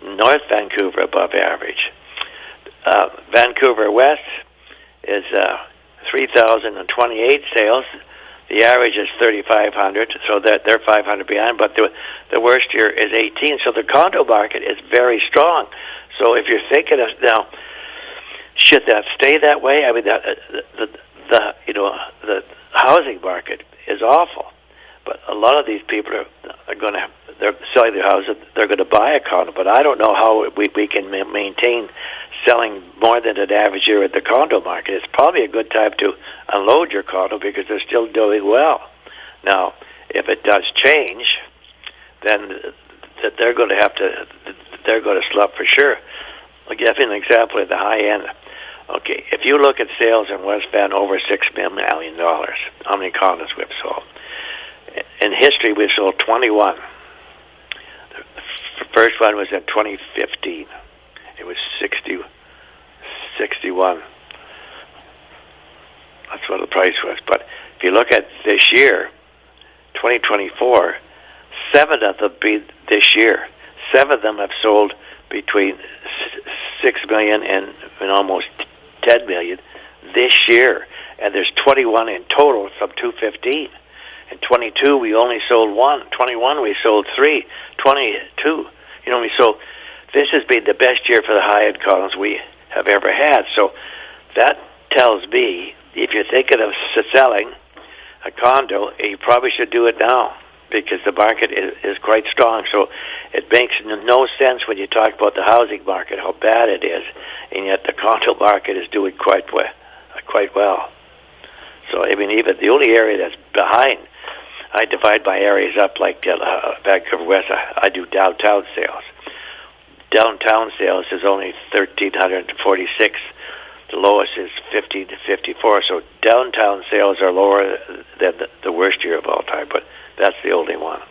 North Vancouver, above average. Vancouver West is 3,028 sales. The average is 3,500, so they're 500 behind, but the worst year is 18. So the condo market is very strong. So if you're thinking of now, should that stay that way? I mean, the housing market is awful, but a lot of these people they're selling their houses. They're going to buy a condo, but I don't know how we can maintain selling more than an average year at the condo market. It's probably a good time to unload your condo because they're still doing well. Now, if it does change, then they're going to slump for sure. I'll give you an example at the high end. Okay, if you look at sales in West Van over $6 million, how many condos we've sold? In history, we've sold 21. The first one was in 2015. It was 61. That's what the price was. But if you look at this year, 2024, 7 of them be this year. 7 of them have sold between $6 million and almost $10 million this year, and there's 21 in total from 215. In 22, we only sold 1. 21, we sold 3. 22, so this has been the best year for the high-end condos we have ever had. So that tells me if you're thinking of selling a condo, you probably should do it now because the market is quite strong. So it makes no sense when you talk about the housing market, how bad it is, and yet the condo market is doing quite well. So, even the only area that's behind, I divide my areas up like Vancouver West. I do downtown sales. Downtown sales is only 1,346. The lowest is 15 to 54. So downtown sales are lower than the worst year of all time, but that's the only one.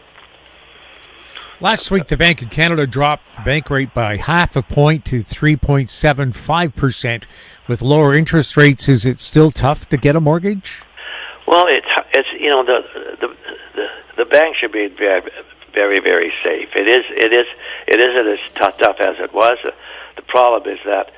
Last week, the Bank of Canada dropped the bank rate by 0.5 point to 3.75%. With lower interest rates, is it still tough to get a mortgage? Well, it's the bank should be very, very, very safe. It isn't as tough as it was. The problem is that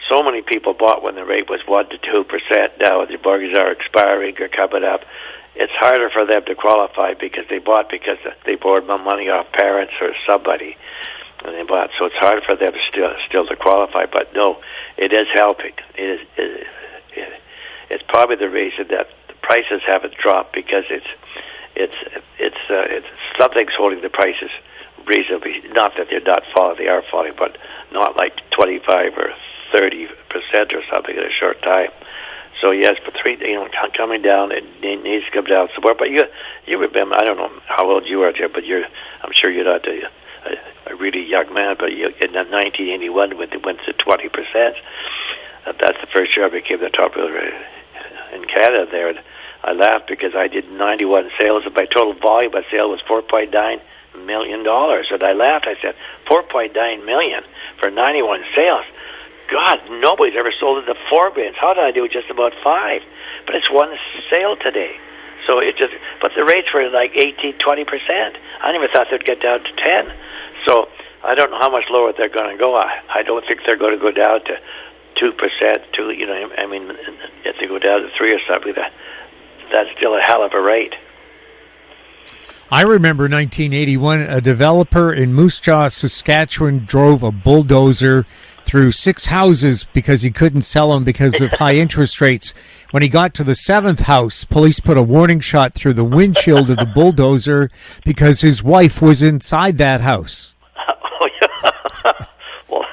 so many people bought when the rate was 1% to 2%. Now the mortgages are expiring or coming up. It's harder for them to qualify because they borrowed money off parents or somebody, and they bought. So it's hard for them still to qualify. But no, it is helping. It's probably the reason that the prices haven't dropped because it's something's holding the prices reasonably. Not that they're not falling; they are falling, but not like 25 or 30% or something in a short time. So yes, but coming down, it needs to come down somewhere. But you remember, I don't know how old you are, Jim, but I'm sure you're not a really young man. But in 1981, when it went to 20%, that's the first year I became the top builder in Canada there. And I laughed because I did 91 sales, and my total volume of sale was $4.9 million. And I laughed. I said, $4.9 million for 91 sales. God, nobody's ever sold it to 4 bins. How did I do just about 5? But it's one sale today. So but the rates were like 18, 20%. I never thought they'd get down to 10. So I don't know how much lower they're going to go. I don't think they're going to go down to 2%. If they go down to 3 or something, that's still a hell of a rate. I remember 1981, a developer in Moose Jaw, Saskatchewan, drove a bulldozer through 6 houses because he couldn't sell them because of high interest rates. When he got to the 7th house, police put a warning shot through the windshield of the bulldozer because his wife was inside that house. Oh, yeah. Well,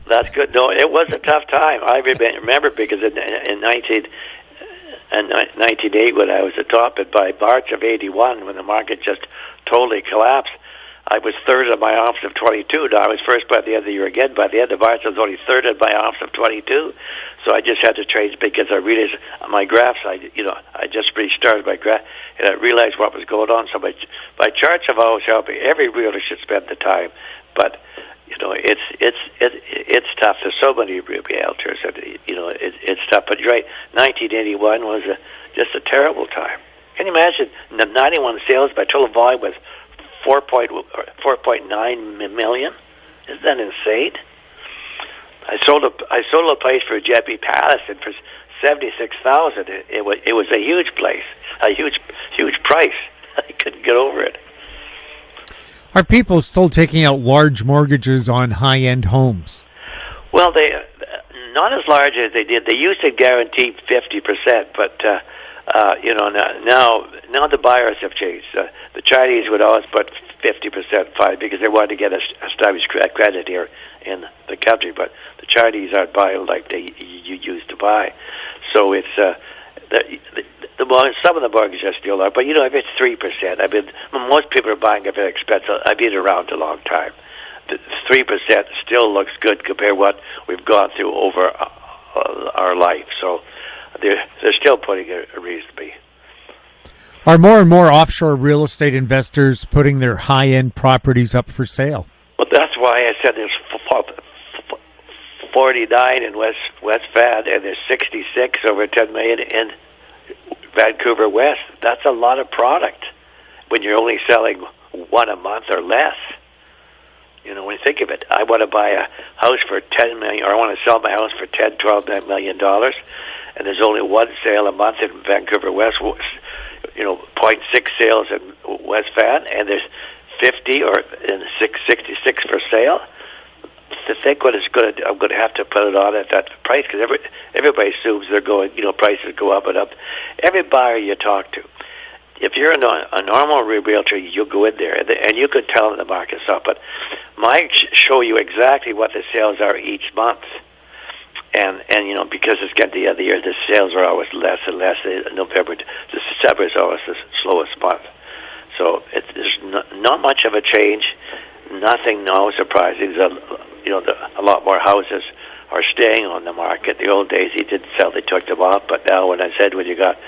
that's good. No, it was a tough time. I remember because in 1998, when I was at top, and by March of 81, when the market just totally collapsed, I was third in my office of 22. Now I was first by the end of the year again. By the end of March, I was only third in my office of 22. So I just had to change because I realized my graphs. I just restarted my graph, and I realized what was going on. So my charts have always helped me. Every realtor should spend the time, but it's tough. There's so many realtors, and it's tough. But you're right. 1981 was just a terrible time. Can you imagine 91 sales by total volume with 4.9 million? Isn't that insane? I sold a place for Jeppy Palace and for $76,000. It was a huge place, a huge price. I couldn't get over it. Are people still taking out large mortgages on high-end homes? Well, they not as large as they did. They used to guarantee 50%, but now the buyers have changed. The Chinese would always put 50% fine because they wanted to get established credit here in the country, but the Chinese aren't buying like you used to buy. So it's some of the mortgages are still there, but if it's 3%, most people are buying if it's expensive. I've been around a long time. The 3% still looks good compared to what we've gone through over our life. So they're still putting a reason to be. Are more and more offshore real estate investors putting their high-end properties up for sale? Well, that's why I said there's 49 in West Van, and there's 66 over 10 million in Vancouver West, that's a lot of product when you're only selling one a month or less. You know, when you think of it, I want to buy a house for $10 million, or I want to sell my house for $10, $12 million, and there's only one sale a month in Vancouver West. You know, 0.6 sales in West Van, and there's 50 or in 66 for sale. To think what it's going to, I'm going to have to put it on at that price because everybody assumes they're going. You know, prices go up and up. Every buyer you talk to, if you're a normal realtor, you'll go in there and you could tell them the market's up. But mine show you exactly what the sales are each month. And you know, because it's getting to the end of the year, the sales are always less and less. November to December is always the slowest month. So there's not much of a change. Nothing, no surprising. You know, a lot more houses are staying on the market. The old days, he didn't sell; they took them off. But now, when I said when you got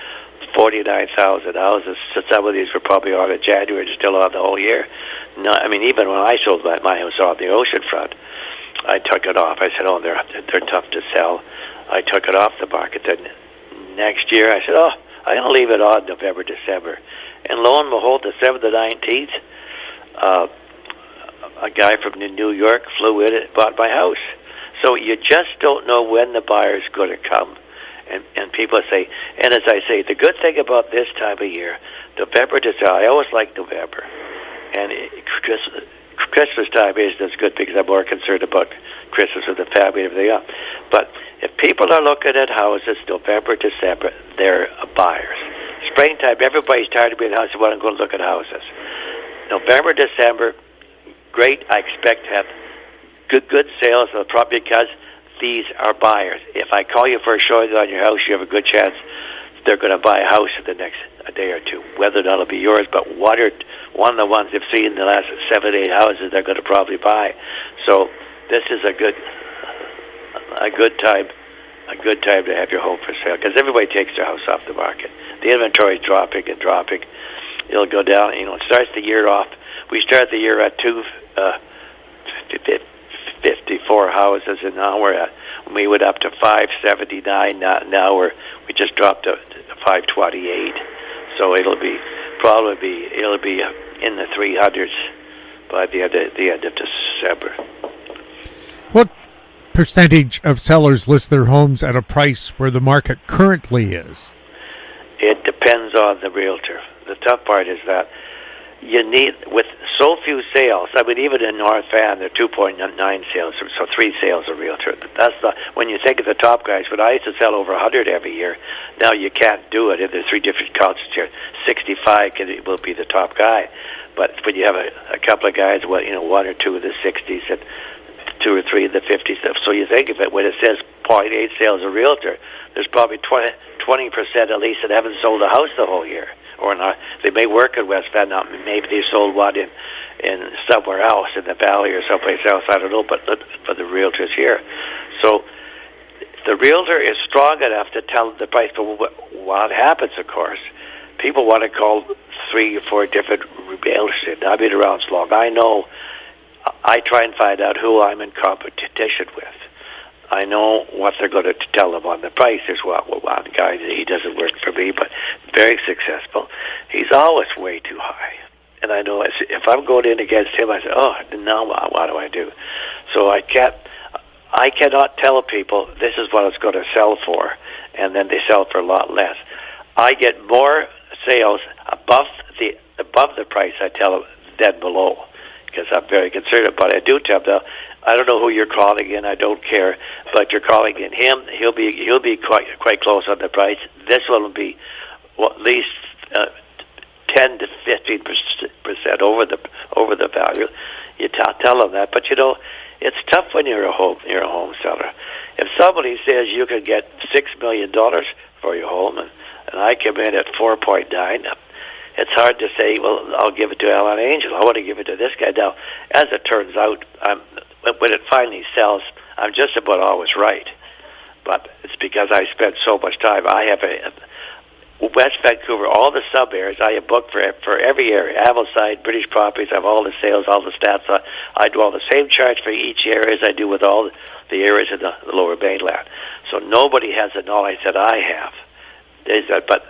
49,000 houses, so some of these were probably on in January, still on the whole year. No, I mean, even when I sold my house on the ocean front, I took it off. I said, "Oh, they're tough to sell." I took it off the market. Then next year, I said, "Oh, I'm going to leave it on November, December." And lo and behold, December the 19th, a guy from New York flew in and bought my house. So you just don't know when the buyer's going to come. And people say, and as I say, the good thing about this time of year, November, December, I always like November. And Christmas time isn't as good because I'm more concerned about Christmas with the family and everything else. But if people are looking at houses November, December, they're buyers. Springtime, everybody's tired of being in the house and want to go look at houses. November, December, great. I expect to have good sales of the property because these are buyers. If I call you for a showing on your house, you have a good chance they're going to buy a house in the next day or two. Whether or not it'll be yours, but one of the ones they've seen in the last 7, 8 houses they're going to probably buy. So this is a good time to have your home for sale because everybody takes their house off the market. The inventory is dropping and dropping. It'll go down. You know, it starts the year off. We start the year at 254 houses, and now we went up to 579. Now we just dropped to 528. So it'll be in the 300s by the end of December. What percentage of sellers list their homes at a price where the market currently is? It depends on the realtor. The tough part is that you need, with so few sales, I mean, even in North Van, there are 2.9 sales, so 3 sales a realtor. That's when you think of the top guys, when I used to sell over 100 every year, now you can't do it. There's 3 different counts here. 65 will be the top guy. But when you have a couple of guys, 1 or 2 in the 60s and 2 or 3 in the 50s, so you think of it, when it says 0.8 sales a realtor, there's probably 20% at least that haven't sold a house the whole year. Or not, they may work in West Van. Now, maybe they sold one in somewhere else in the valley or someplace else. I don't know, but for the realtors here, so the realtor is strong enough to tell the price. But what happens, of course, people want to call 3 or 4 different realtors. I've been around so long. I know. I try and find out who I'm in competition with. I know what they're going to tell them on the price. There's one guy, he doesn't work for me, but very successful. He's always way too high. And I know if I'm going in against him, I say, oh, now what do I do? So I cannot tell people this is what it's going to sell for, and then they sell for a lot less. I get more sales above the price I tell them than below, because I'm very concerned about it. I do tell them, I don't know who you're calling in. I don't care, but you're calling in him. He'll be quite close on the price. This will be at least 10 to 15% over the value. You tell them that, but it's tough when you're a home seller. If somebody says you can get $6 million for your home, and I come in at 4.9. It's hard to say, well, I'll give it to Allan Angell. I want to give it to this guy. Now, as it turns out, when it finally sells, I'm just about always right. But it's because I spent so much time. I have West Vancouver, all the sub-areas, I have booked for every area. Ambleside, British Properties, I have all the sales, all the stats. I do all the same charts for each area as I do with all the areas in the lower mainland. So nobody has the knowledge that I have. But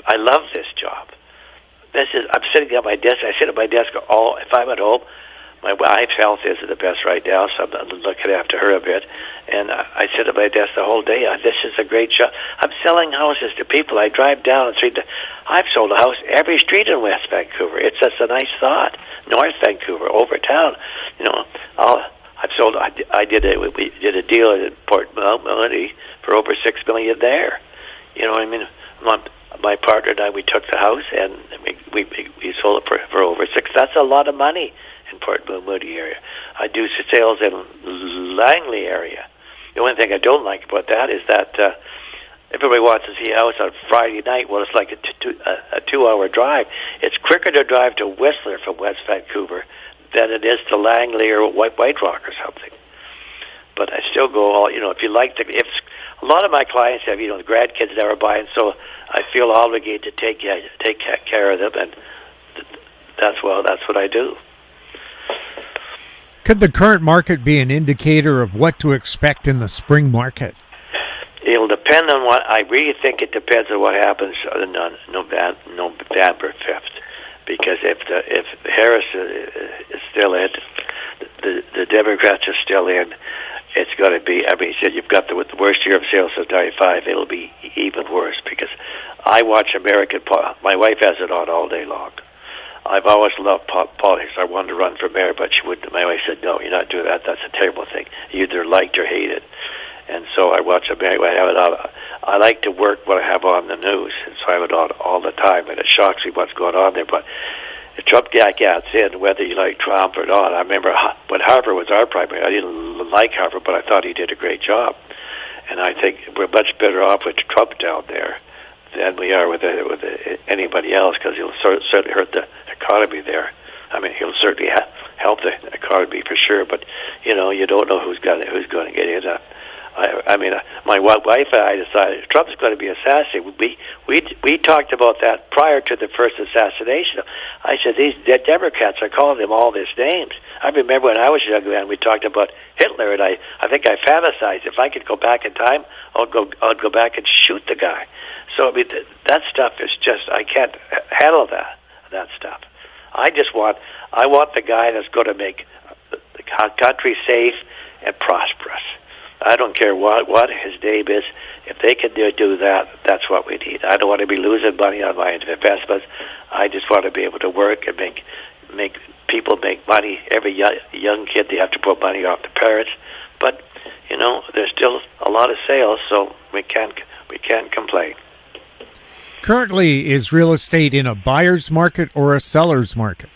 I love this job. I'm sitting at my desk. I sit at my desk if I'm at home. My wife's health isn't the best right now, so I'm looking after her a bit. And I sit at my desk the whole day. This is a great job. I'm selling houses to people. I drive down the street. I've sold a house every street in West Vancouver. It's just a nice thought. North Vancouver, over town. I've sold. We did a deal in Port Melody for over $6 million there. You know what I mean? My partner and I, we took the house and we sold it for over $6 million. That's a lot of money in Port Moody area. I do sales in Langley area. The only thing I don't like about that is that everybody wants to see a house on Friday night. Well, it's like a 2-hour drive. It's quicker to drive to Whistler from West Vancouver than it is to Langley or White Rock or something. But I still go, if you like if a lot of my clients have, the grandkids that are buying, so I feel obligated to take care of them, and that's what I do. Could the current market be an indicator of what to expect in the spring market? It'll depend on what. I really think it depends on what happens on November 5th, because if Harris is still in, the Democrats are still in. It's going to be. You've got the worst year of sales since '95. It'll be even worse because I watch American. My wife has it on all day long. I've always loved politics. I wanted to run for mayor, but she wouldn't. My wife said, "No, you're not doing that. That's a terrible thing. You either liked or hated." And so I watch America. I have it on. I like to work what I have on the news, and so I have it on all the time. And it shocks me what's going on there. But the Trump guy gets in, whether you like Trump or not. I remember when Harper was our primary. I didn't like Harper, but I thought he did a great job. And I think we're much better off with Trump down there than we are with anybody else, because he'll certainly hurt the economy there. I mean, he'll certainly help the economy for sure, but you don't know who's going to get in. My wife and I decided Trump's going to be assassinated. We talked about that prior to the first assassination. I said these Democrats are calling him all these names. I remember when I was a young man, we talked about Hitler, and I think I fantasized if I could go back in time, I'd go back and shoot the guy. So that stuff is just, I can't handle that stuff. I want the guy that's going to make the country safe and prosperous. I don't care what his name is. If they can do that, that's what we need. I don't want to be losing money on my investments. I just want to be able to work and make people make money. Every young kid, they have to put money off the parents. But there's still a lot of sales, so we can't complain. Currently, is real estate in a buyer's market or a seller's market?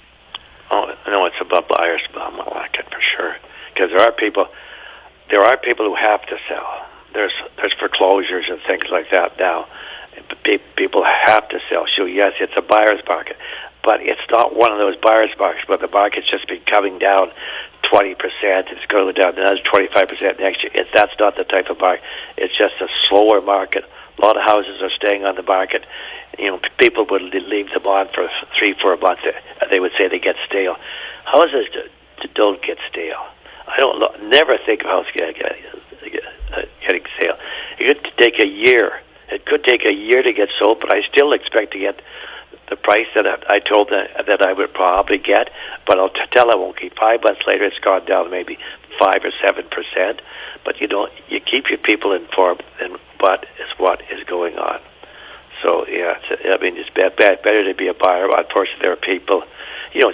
Oh no, it's a buyer's market for sure. Because there are people who have to sell. There's foreclosures and things like that now. People have to sell. So yes, it's a buyer's market, but it's not one of those buyer's markets where the market's just been coming down 20%. It's going down another 25% next year. That's not the type of market. It's just a slower market. A lot of houses are staying on the market. People would leave them on for 3-4 months. They would say they get stale. Houses don't get stale. I never think of house getting stale. It could take a year. It could take a year to get sold, but I still expect to get the price that I told that I would probably get. But I'll tell I won't keep. 5 months later, it's gone down maybe 5 or 7%. But you keep your people informed and what is going on. So yeah, it's better to be a buyer. Unfortunately, there are people.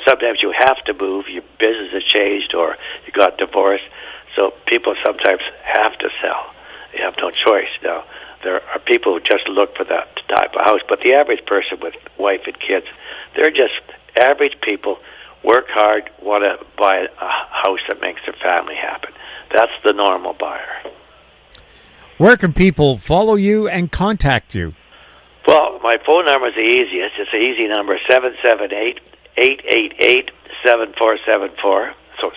Sometimes you have to move. Your business has changed, or you got divorced. So people sometimes have to sell. You have no choice. Now, there are people who just look for that type of house, but the average person with wife and kids, they're just average people, work hard, want to buy a house that makes their family happen. That's the normal buyer. Where can people follow you and contact you? Well, my phone number is the easiest. It's an easy number, 778-888-7474. So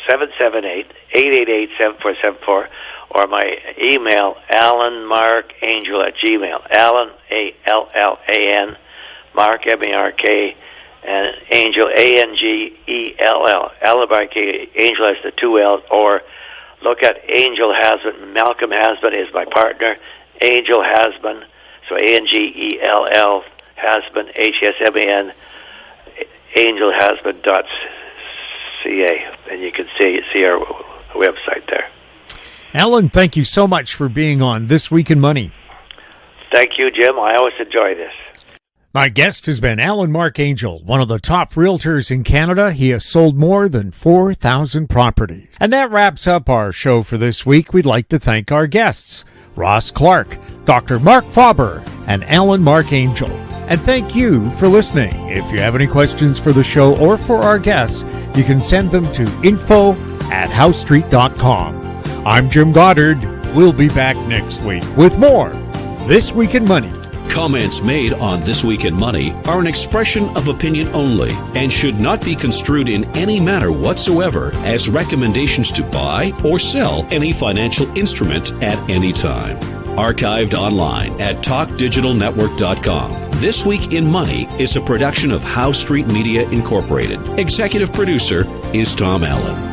778-888-7474. Or my email, Allan Marc Angell @gmail. Allan, A-L-L-A-N, Marc, M-A-R-K, and Angell, A-N-G-E-L-L. Allan Marc Angell has the 2 L's. Or look at Angell Hasman. Malcolm Hasman is my partner. Angell Hasman, so A-N-G-E-L-L Hasman, HSMAN, Angell.Luxury, and you can see our website there. Allan, thank you so much for being on This Week in Money. Thank you, Jim. I always enjoy this. My guest has been Allan Marc Angell, one of the top realtors in Canada. He has sold more than 4,000 properties. And that wraps up our show for this week. We'd like to thank our guests, Ross Clark, Dr. Marc Faber, and Allan Marc Angell. And thank you for listening. If you have any questions for the show or for our guests, you can send them to info@housestreet.com. I'm Jim Goddard. We'll be back next week with more This Week in Money. Comments made on This Week in Money are an expression of opinion only and should not be construed in any manner whatsoever as recommendations to buy or sell any financial instrument at any time. Archived online at talkdigitalnetwork.com. This Week in Money is a production of House Street Media Incorporated. Executive producer is Tom Allen.